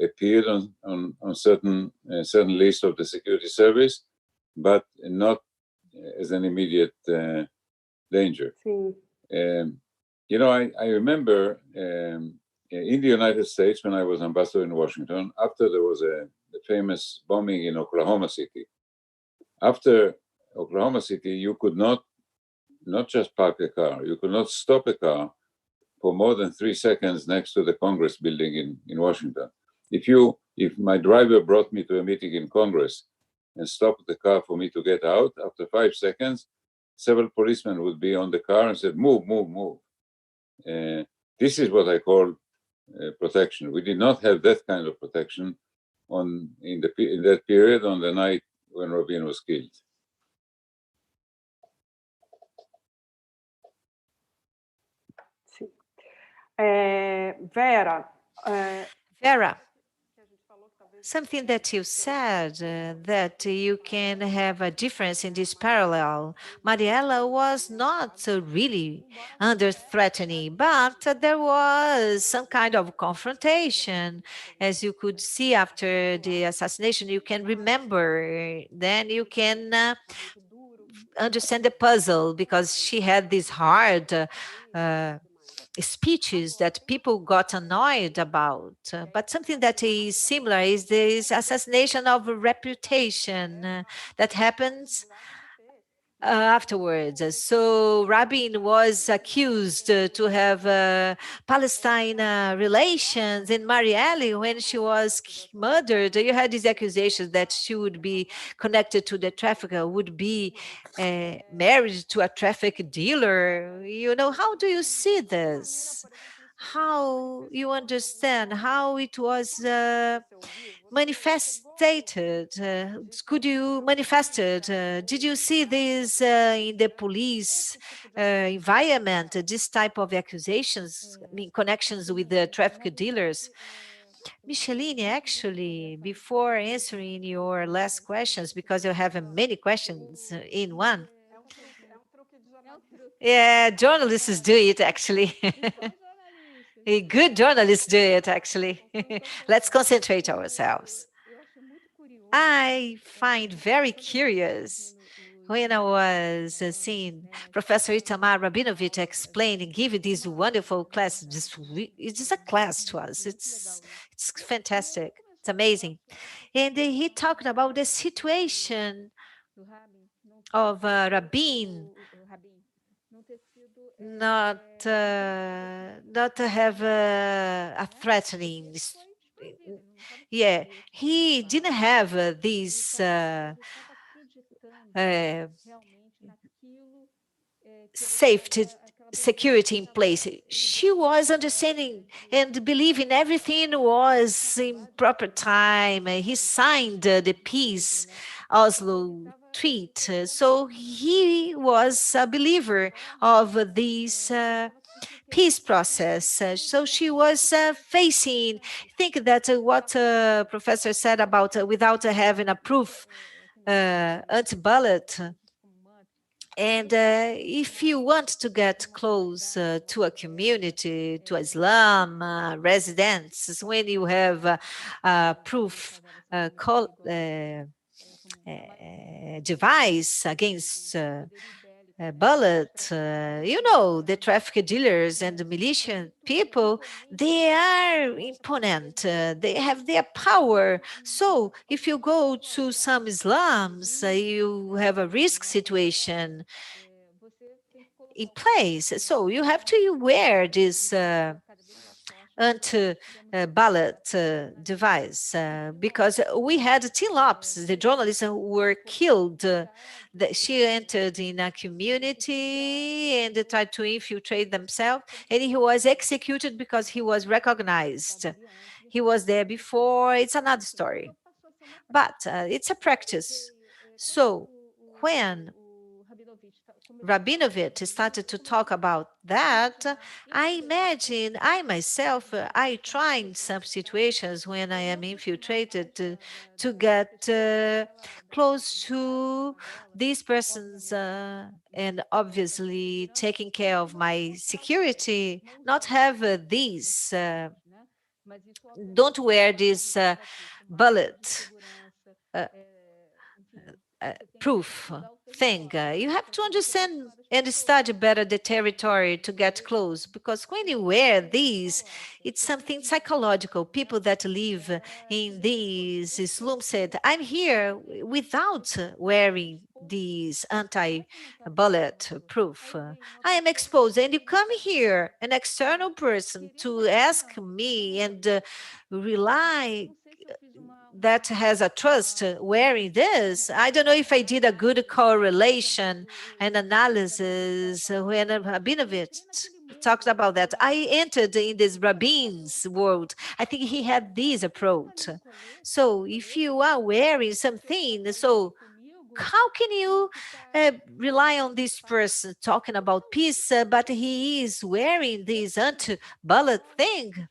appeared on certain lists of the security service, but not as an immediate danger. You know, I remember in the United States, when I was ambassador in Washington, after there was the famous bombing in Oklahoma City. After Oklahoma City, you could not just park a car, you could not stop a car for more than 3 seconds next to the Congress building in Washington. If my driver brought me to a meeting in Congress and stopped the car for me to get out, after 5 seconds, several policemen would be on the car and said, move, move, move. This is what I call protection. We did not have that kind of protection in that period on the night when Rabin was killed. Vera. Vera, something that you said, that you can have a difference in this parallel. Marielle was not really under threatening, but there was some kind of confrontation. As you could see after the assassination, you can remember, then you can understand the puzzle, because she had these hard speeches that people got annoyed about. But something that is similar is this assassination of reputation that happens afterwards. So Rabin was accused to have Palestine relations, and Marielle, when she was murdered, you had these accusations that she would be connected to the trafficker, would be married to a traffic dealer. You know, how do you see this? How you understand how it was manifested? Could you manifest it? Did you see this in the police environment, this type of accusations, I mean, connections with the traffic dealers? Micheline, actually, before answering your last questions, because you have many questions in one. Yeah, journalists do it, actually. A good journalists do it, actually. Let's concentrate ourselves. I find very curious when I was seeing Professor Itamar Rabinovich explain and give this wonderful class. It's just a class to us. It's fantastic. It's amazing. And he talked about the situation of Rabin not to have a threatening. Yeah, he didn't have these safety, security in place. She was understanding and believing everything was in proper time. He signed the peace Oslo treat. So he was a believer of this peace process. So she was facing, I think that what Professor said about without having a proof anti-ballot. And if you want to get close to a community, to Islam residents, when you have proof device against ballot, you know, the traffic dealers and the militia people, they are imponent. They have their power. So if you go to some slums, you have a risk situation in place. So you have to wear this anti-ballot device because we had Tim Lopes, the journalist who were killed. That she entered in a community and tried to infiltrate themselves, and he was executed because he was recognized. He was there before. It's another story, but it's a practice. So when Rabinovich started to talk about that, I imagine I myself, I try in some situations when I am infiltrated to get close to these persons and obviously taking care of my security, not have these, don't wear this bullet proof thing. You have to understand and study better the territory to get close, because when you wear these, it's something psychological. People that live in these slums said, I'm here without wearing these anti-bullet proof. I am exposed, and you come here, an external person, to ask me and rely that has a trust wearing this. I don't know if I did a good correlation and analysis when Rabinovich talked about that. I entered in this Rabin's world. I think he had this approach. So if you are wearing something, so how can you rely on this person talking about peace, but he is wearing this anti-ballot thing?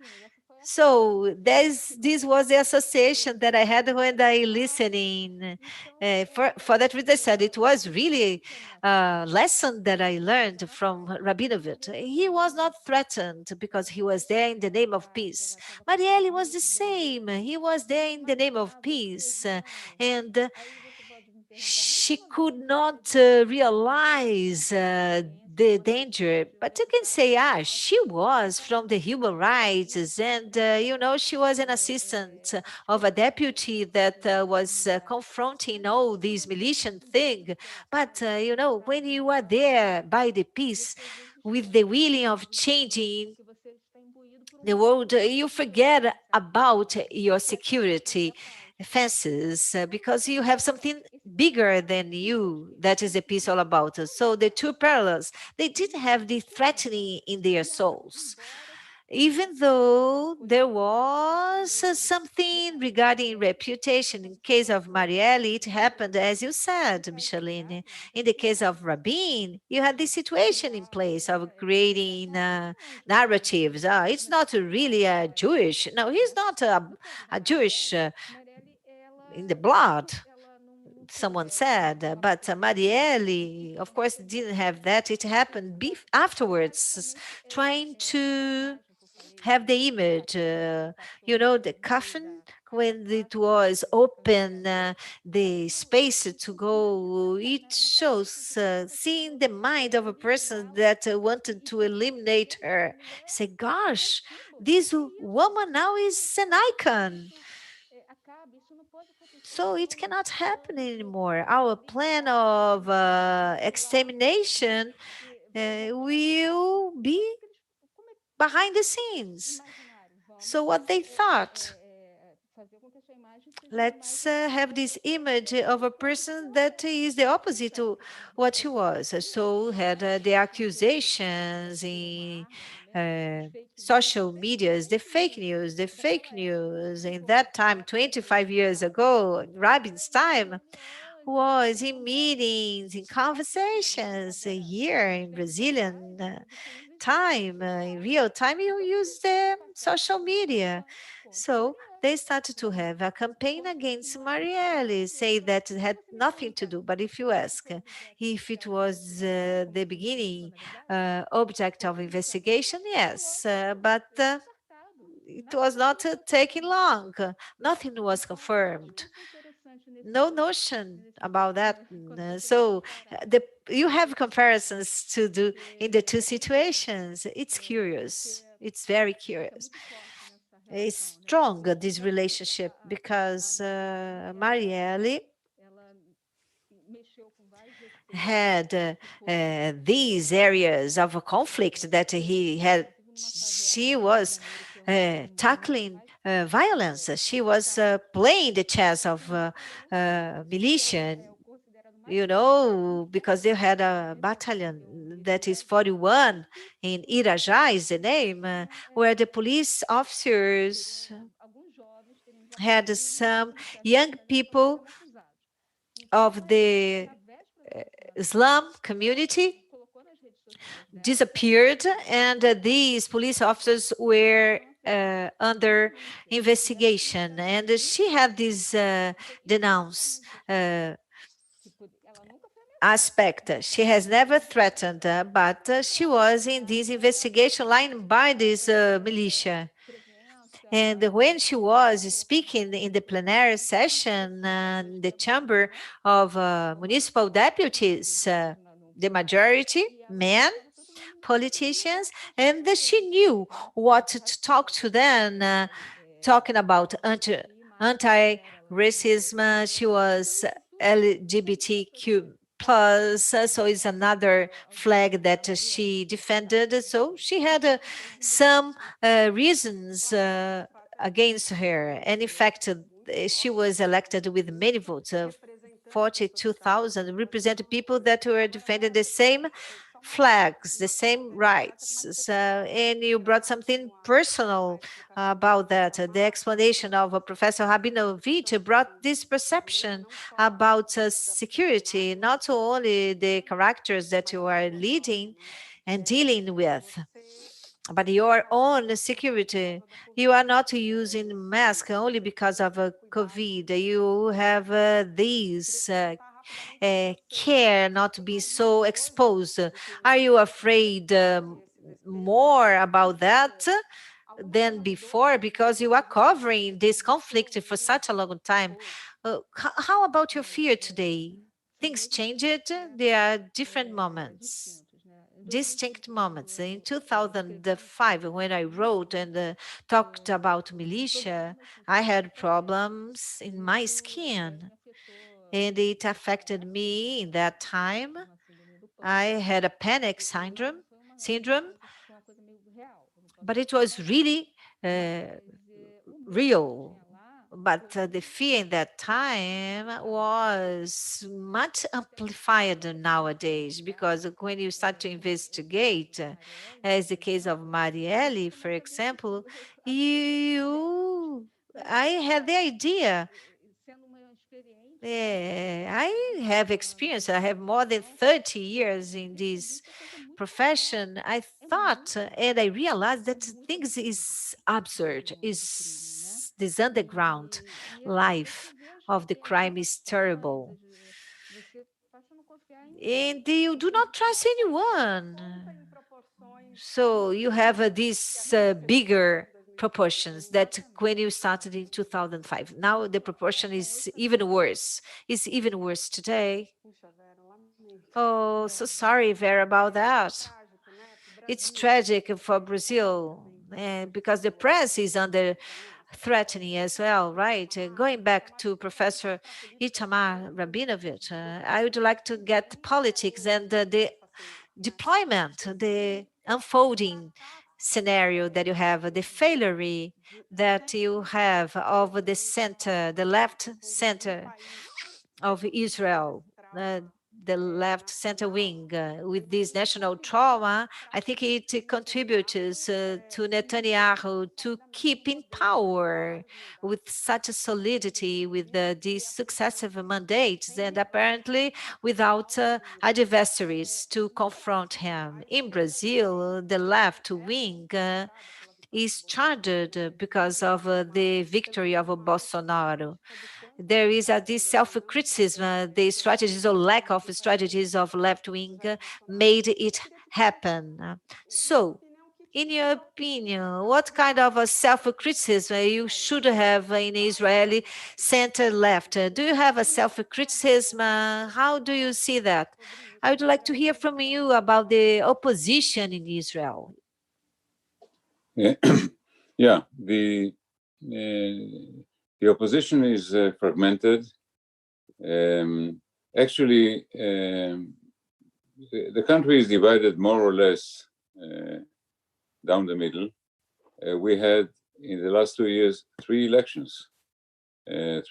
So this was the association that I had when I listening. For that reason, I said it was really a lesson that I learned from Rabinovich. He was not threatened because he was there in the name of peace. Marielle was the same. He was there in the name of peace. And she could not realize the danger, but you can say, she was from the human rights, and she was an assistant of a deputy that was confronting all these militant thing. But when you are there by the peace, with the willing of changing the world, you forget about your security fences because you have something bigger than you. That is the piece all about. So the two parallels, they didn't have the threatening in their souls, even though there was something regarding reputation. In case of Marielle, it happened, as you said, Micheline. In the case of Rabin, you had this situation in place of creating narratives. It's not really a Jewish, no, he's not a Jewish in the blood, someone said, but Marielle, of course, didn't have that. It happened afterwards, trying to have the image, the coffin, when it was open, the space to go, it shows seeing the mind of a person that wanted to eliminate her. Say, gosh, this woman now is an icon. So it cannot happen anymore. Our plan of extermination will be behind the scenes. So what they thought, let's have this image of a person that is the opposite to what she was. So had the accusations in social medias, the fake news. In that time, 25 years ago, Rabin's time, was in meetings, in conversations here in Brazilian time, in real time, you use the social media. So they started to have a campaign against Marielle, say that it had nothing to do. But if you ask if it was the beginning object of investigation, yes, but it was not taking long. Nothing was confirmed. No notion about that. So you have comparisons to do in the two situations. It's curious. It's very curious. It's strong, this relationship, because Marielle had these areas of conflict that she was tackling violence. She was playing the chess of militia, because they had a battalion that is 41 in Irajá is the name, where the police officers had some young people of the Islam community disappeared, and these police officers were under investigation. And she had this denounce aspect. She has never threatened, but she was in this investigation line by this militia. And when she was speaking in the plenary session, in the chamber of municipal deputies, the majority men, politicians, and she knew what to talk to them, talking about anti-racism. She was LGBTQ plus, so it's another flag that she defended. So she had some reasons against her, and in fact, she was elected with many votes. 42,000 represent people that were defending the same flags, the same rights. So, and you brought something personal about that. The explanation of Professor Rabinovich brought this perception about security, not only the characters that you are leading and dealing with, but your own security. You are not using mask only because of COVID. You have these care not to be so exposed. Are you afraid more about that? than before because you are covering this conflict for such a long time. How about your fear today? Things changed. There are different moments, distinct moments. In 2005, when I wrote and talked about militia, I had problems in my skin, and it affected me in that time. I had a panic syndrome, but it was really real. But the fear in that time was much amplified nowadays, because when you start to investigate, as the case of Marielle, for example, I had the idea. I have experience. I have more than 30 years in this profession. I thought and I realized that things is absurd, is this underground life of the crime is terrible. And you do not trust anyone. So you have these bigger proportions that when you started in 2005. Now the proportion is even worse. It's even worse today. Oh, so sorry, Vera, about that. It's tragic for Brazil, because the press is under threatening as well, right? Going back to Professor Itamar Rabinovich, I would like to get politics and the deployment, the unfolding scenario that you have, the failure that you have of the center, the left center of Israel, the left center wing, with this national trauma. I think it contributes to Netanyahu to keep in power with such a solidity, with these successive mandates, and apparently without adversaries to confront him. In Brazil, the left wing is charged because of the victory of Bolsonaro. There is this self-criticism, the strategies or lack of strategies of left-wing made it happen. So, in your opinion, what kind of a self-criticism you should have in Israeli center-left? Do you have a self-criticism? How do you see that? I would like to hear from you about the opposition in Israel. Yeah, the opposition is fragmented. Actually, the country is divided more or less down the middle. We had in the last 2 years three elections in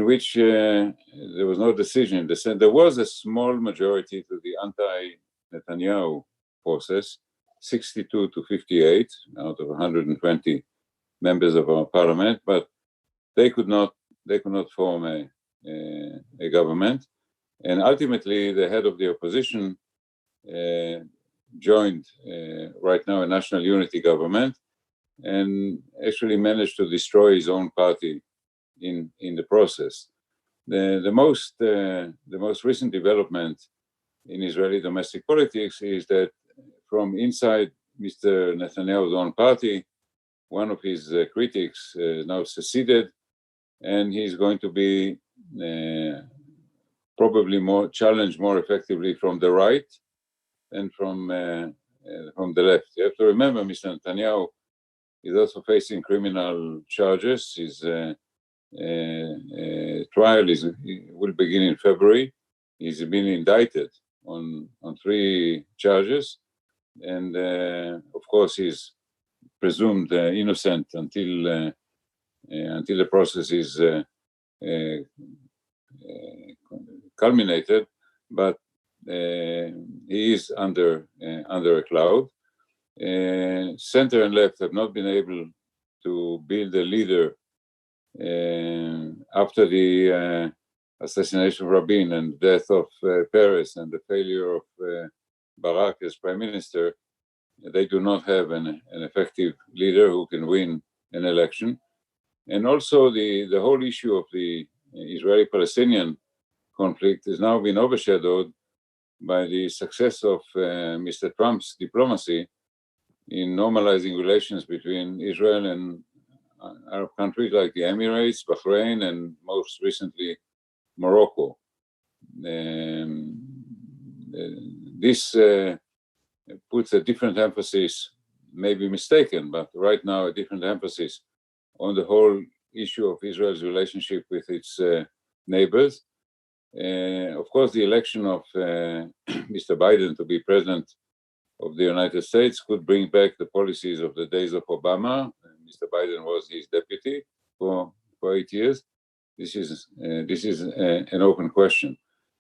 which there was no decision. There was a small majority to the anti-Netanyahu forces, 62 to 58 out of 120 members of our parliament, but they could not form a government. And ultimately, the head of the opposition joined right now a national unity government, and actually managed to destroy his own party in the process. The most recent development in Israeli domestic politics is that from inside Mr. Netanyahu's own party, one of his critics now seceded, and he's going to be probably challenged more effectively from the right than from the left. You have to remember, Mr. Netanyahu is also facing criminal charges. His trial will begin in February. He's been indicted on 3 charges, and of course he's presumed innocent until the process is culminated. But he is under a cloud. Center and left have not been able to build a leader after the assassination of Rabin and death of Peres and the failure of Barak as prime minister. They do not have an effective leader who can win an election. And also the whole issue of the Israeli-Palestinian conflict has now been overshadowed by the success of Mr. Trump's diplomacy in normalizing relations between Israel and Arab countries like the Emirates, Bahrain, and most recently Morocco. This puts a different emphasis, maybe mistaken, but right now a different emphasis on the whole issue of Israel's relationship with its neighbors. Of course, the election of Mr. Biden to be president of the United States could bring back the policies of the days of Obama. Mr. Biden was his deputy for 8 years. This is an open question.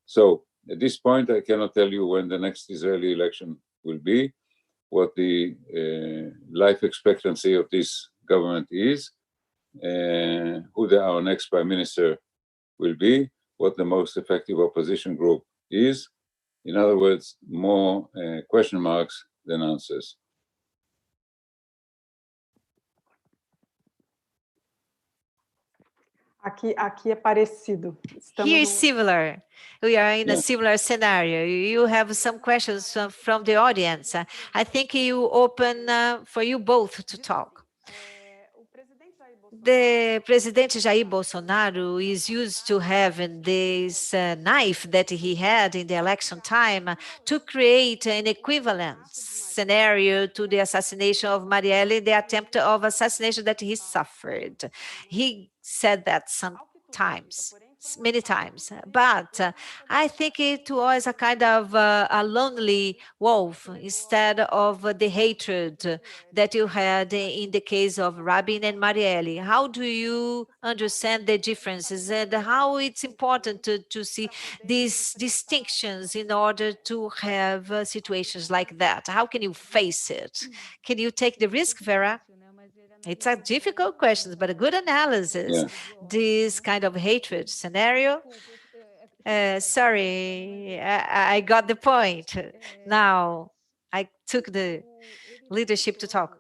So at this point, I cannot tell you when the next Israeli election will be, what the life expectancy of this government is, who our next prime minister will be, what the most effective opposition group is. In other words, more question marks than answers. Aqui é parecido. Here is similar. We are in a similar scenario. You have some questions from the audience. I think you open for you both to talk. The President Jair Bolsonaro is used to having this knife that he had in the election time to create an equivalent scenario to the assassination of Marielle, the attempt of assassination that he suffered. He said that sometimes, many times, but I think it was a kind of a lonely wolf instead of the hatred that you had in the case of Rabin and Marielle. How do you understand the differences and how it's important to see these distinctions in order to have situations like that? How can you face it? Can you take the risk, Vera? It's a difficult question, but a good analysis. This kind of hatred scenario. Sorry, I got the point. Now I took the leadership to talk.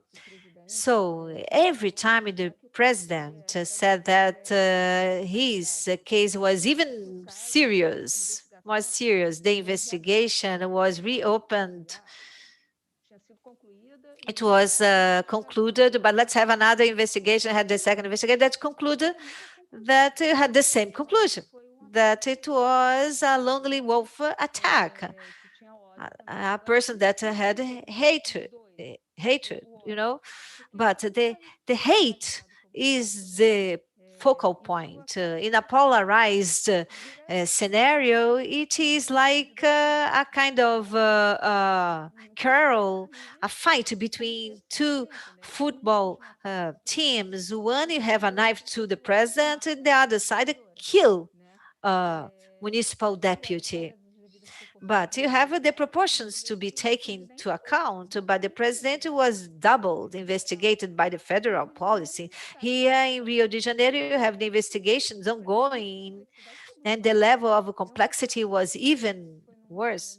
So every time the president said that his case was even more serious, the investigation was reopened. It was concluded, but let's have another investigation, had the second investigation that concluded that it had the same conclusion, that it was a lonely wolf attack, a person that had hatred, you know, but the hate is the focal point. In a polarized scenario, it is like a kind of quarrel, a fight between two football teams. One, you have a knife to the president, and the other side, kill a municipal deputy. But you have the proportions to be taken into account, but the president was doubled investigated by the federal policy. Here in Rio de Janeiro, you have the investigations ongoing, and the level of complexity was even worse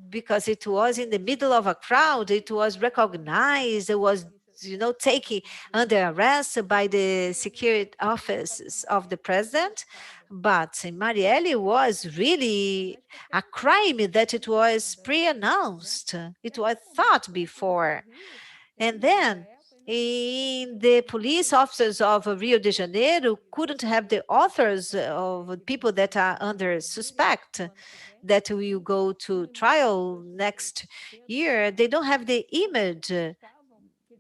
because it was in the middle of a crowd. It was recognized, it was taken under arrest by the security offices of the president. But in Marielle was really a crime that it was pre-announced. It was thought before. And then the police officers of Rio de Janeiro couldn't have the authors of people that are under suspect that will go to trial next year. They don't have the image.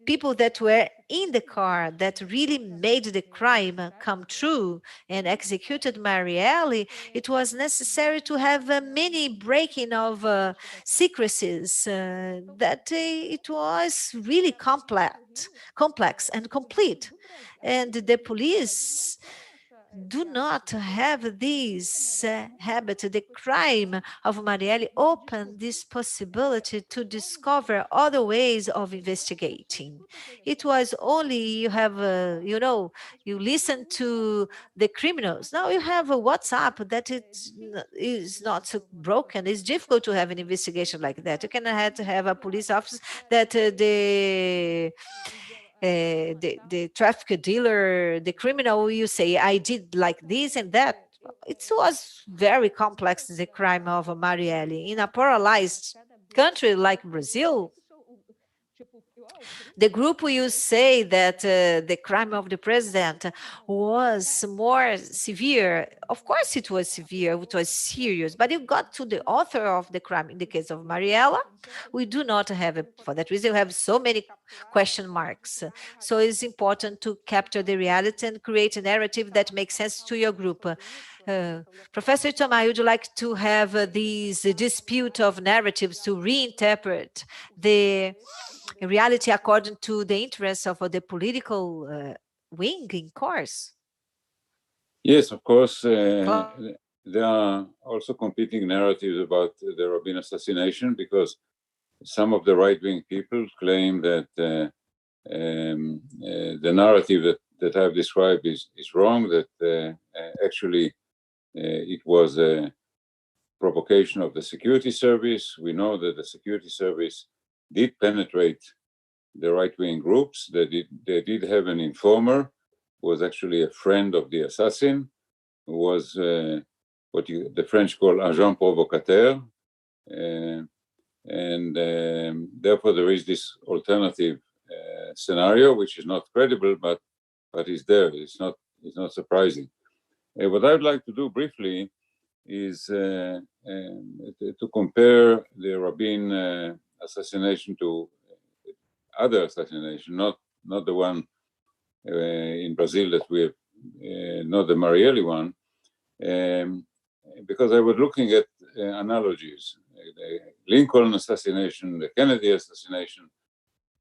People that were in the car that really made the crime come true and executed Marielle. It was necessary to have many breaking of secrecies, that it was really complex and complete. And the police do not have this habit. The crime of Marielle opened this possibility to discover other ways of investigating. It was only you have, you listen to the criminals. Now you have a WhatsApp that is not so broken. It's difficult to have an investigation like that. You cannot have to have a police officer that the traffic dealer, the criminal, you say, I did like this and that. It was very complex, the crime of Marielle. In a polarized country like Brazil, The group will say that the crime of the president was more severe. Of course it was severe, it was serious, but you got to the author of the crime. In the case of Marielle, we do not have it. For that reason, we have so many question marks. So it's important to capture the reality and create a narrative that makes sense to your group. Professor Itamar, would you like to have these dispute of narratives to reinterpret the reality according to the interests of the political wing in course? Yes, of course. There are also competing narratives about the Rabin assassination, because some of the right-wing people claim that the narrative that I've described is wrong, that actually it was a provocation of the security service. We know that the security service did penetrate the right-wing groups. They did have an informer who was actually a friend of the assassin, who was what the French call agent provocateur. And therefore there is this alternative scenario, which is not credible, but is there. It's not surprising. What I would like to do briefly is to compare the Rabin assassination to other assassination, not the one in Brazil that we have, not the Marielle one, because I was looking at analogies. The Lincoln assassination, the Kennedy assassination.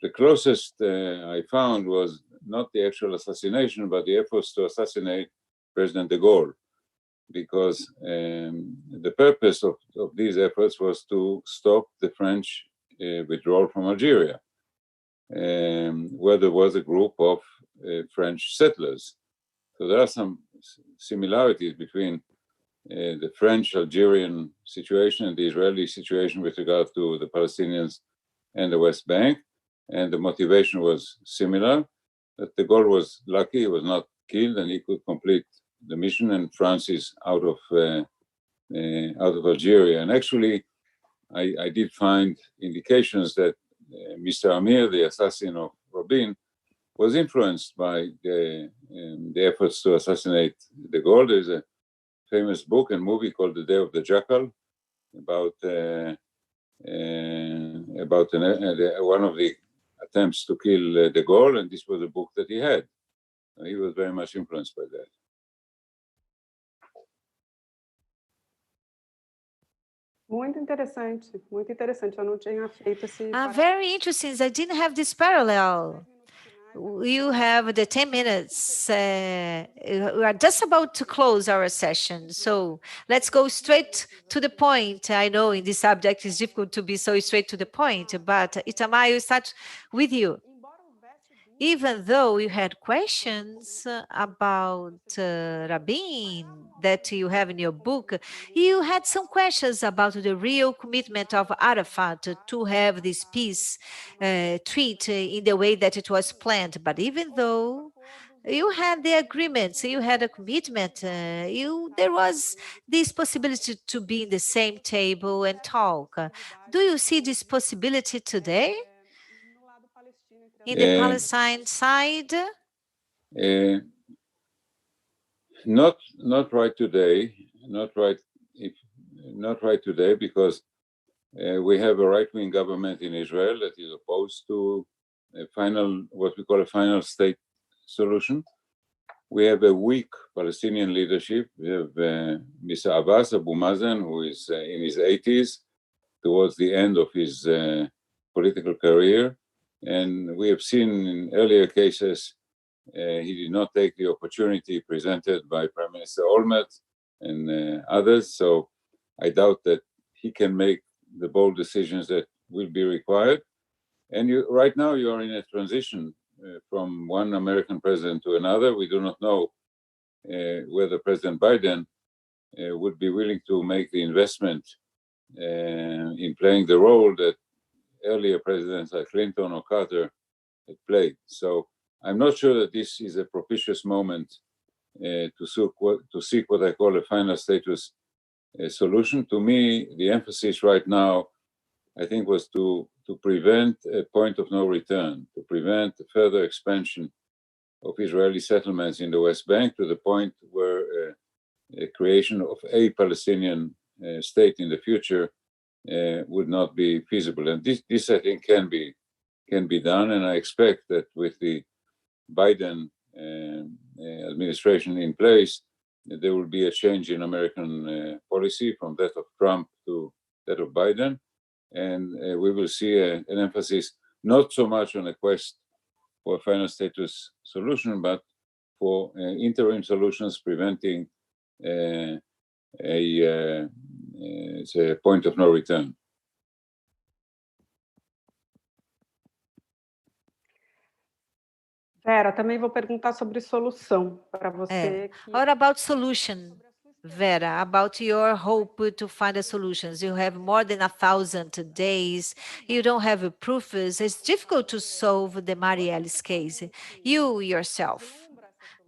The closest I found was not the actual assassination, but the efforts to assassinate President de Gaulle, because the purpose of these efforts was to stop the French withdrawal from Algeria, where there was a group of French settlers. So there are some similarities between the French-Algerian situation and the Israeli situation with regard to the Palestinians and the West Bank, and the motivation was similar. That de Gaulle was lucky; he was not killed, and he could complete the mission. And France is out of Algeria. And actually, I did find indications that Mr. Amir, the assassin of Rabin, was influenced by the efforts to assassinate de Gaulle. There's a famous book and movie called The Day of the Jackal about one of the attempts to kill de Gaulle, and this was a book that he had. He was very much influenced by that. Muito interessante, muito interessante. Eu não tinha feito esse. Very interesting. I didn't have this parallel. You have the 10 minutes. We are just about to close our session. So let's go straight to the point. I know in this subject it's difficult to be so straight to the point, but Itamar, I will start with you. Even though you had questions about Rabin that you have in your book, you had some questions about the real commitment of Arafat to have this peace treat in the way that it was planned. But even though you had the agreements, you had a commitment, there was this possibility to be in the same table and talk. Do you see this possibility today? In the Palestine side? Not right today. Not right today, because we have a right-wing government in Israel that is opposed to what we call a final state solution. We have a weak Palestinian leadership. We have Mr. Abbas Abu Mazen, who is in his 80s, towards the end of his political career. And we have seen in earlier cases, he did not take the opportunity presented by Prime Minister Olmert and others. So I doubt that he can make the bold decisions that will be required. And right now you are in a transition from one American president to another. We do not know whether President Biden would be willing to make the investment in playing the role that earlier presidents like Clinton or Carter had played. So I'm not sure that this is a propitious moment to seek what I call a final status solution. To me, the emphasis right now I think, was to prevent a point of no return, to prevent further expansion of Israeli settlements in the West Bank to the point where a creation of a Palestinian state in the future would not be feasible. And this I think can be done, and I expect that with the Biden administration in place, there will be a change in American policy from that of Trump to that of Biden, and we will see an emphasis not so much on a quest for a final status solution, but for interim solutions preventing a point of no return. Vera, também vou perguntar sobre solução para você. What about solution, Vera, about your hope to find a solutions? You have more than 1,000 days. You don't have proofs. It's difficult to solve the Marielle's case. You yourself,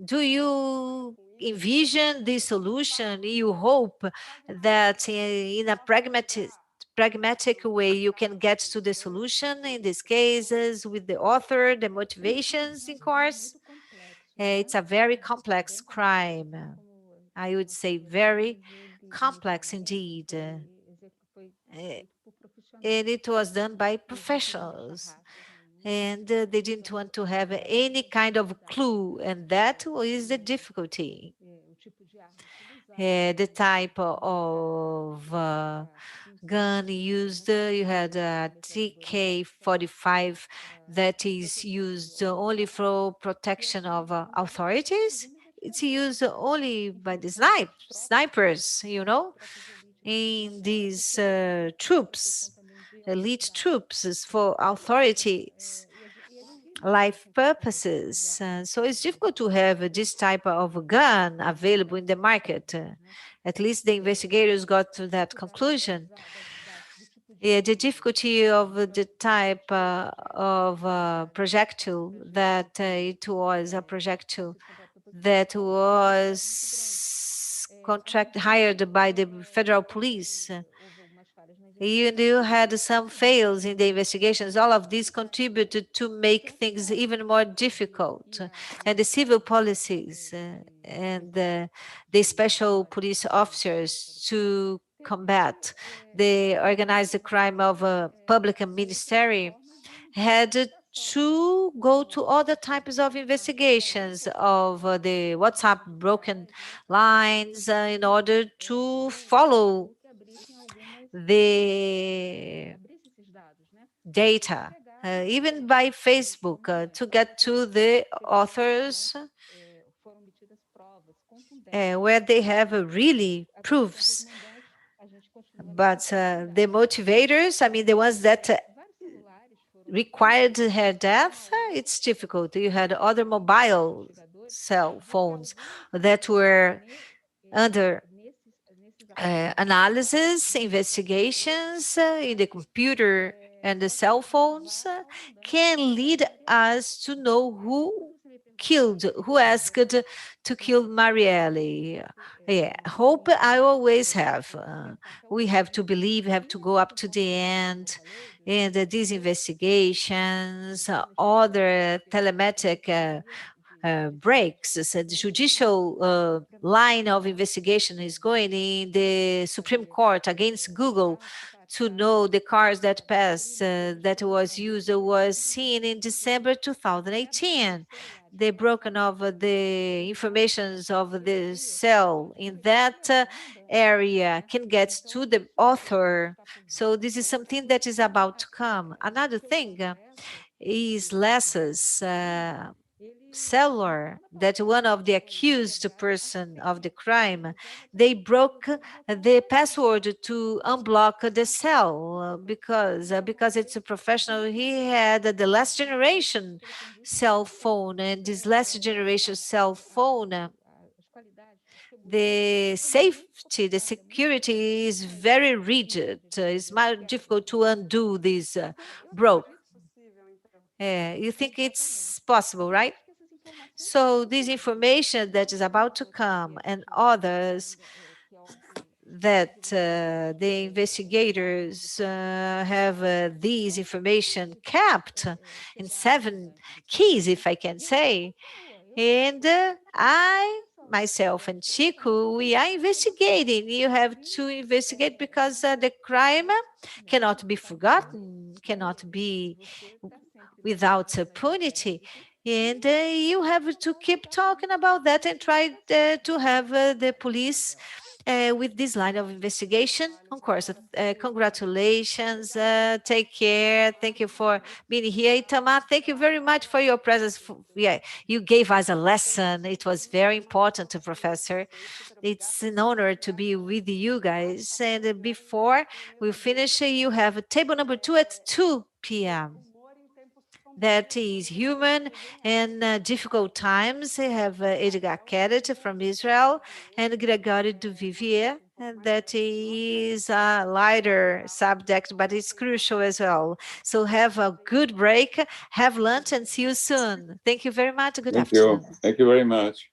do you envision this solution? You hope that in a pragmatic way you can get to the solution in these cases with the author, the motivations, in course? It's a very complex crime. I would say very complex indeed. And it was done by professionals. And they didn't want to have any kind of clue, and that is the difficulty. The type of gun used, you had a TK-45 that is used only for protection of authorities. It's used only by the snipers, you know, in these troops, elite troops, is for authorities, life purposes. So it's difficult to have this type of gun available in the market. At least the investigators got to that conclusion. The difficulty of the type of projectile, that it was a projectile that was hired by the federal police. You had some fails in the investigations. All of these contributed to make things even more difficult. And the civil policies and the special police officers to combat the organized crime of public and ministry had to go to other types of investigations of the WhatsApp broken lines in order to follow the data, even by Facebook, to get to the authors where they have really proofs. But the motivators, I mean, the ones that required her death, it's difficult. You had other mobile cell phones that were under analysis, investigations in the computer and the cell phones can lead us to know who asked to kill Marielle. Yeah, hope I always have. We have to believe, have to go up to the end. And these investigations, other telematic breaks. So the judicial line of investigation is going in the Supreme Court against Google to know the cars that passed that was used was seen in December 2018. The broken of the informations of the cell in that area can get to the author. So this is something that is about to come. Another thing is Lessa's cellular, that one of the accused person of the crime, they broke the password to unblock the cell because it's a professional. He had the last generation cell phone, and this last generation cell phone, the safety, the security is very rigid. It's more difficult to undo this broke. You think it's possible, right? So this information that is about to come and others that the investigators have these information kept in 7 keys, if I can say. And I, myself and Chico, we are investigating. You have to investigate because the crime cannot be forgotten, cannot be without impunity. And you have to keep talking about that and try to have the police with this line of investigation. Of course, congratulations, take care. Thank you for being here. Itamar, thank you very much for your presence. Yeah, you gave us a lesson. It was very important, Professor. It's an honor to be with you guys. And before we finish, you have table number 2 at 2 p.m. That is human and difficult times. I have Edgar Keret from Israel and Gregory Duvivier. And that is a lighter subject, but it's crucial as well. So have a good break, have lunch, and see you soon. Thank you very much. Good afternoon. Thank you very much.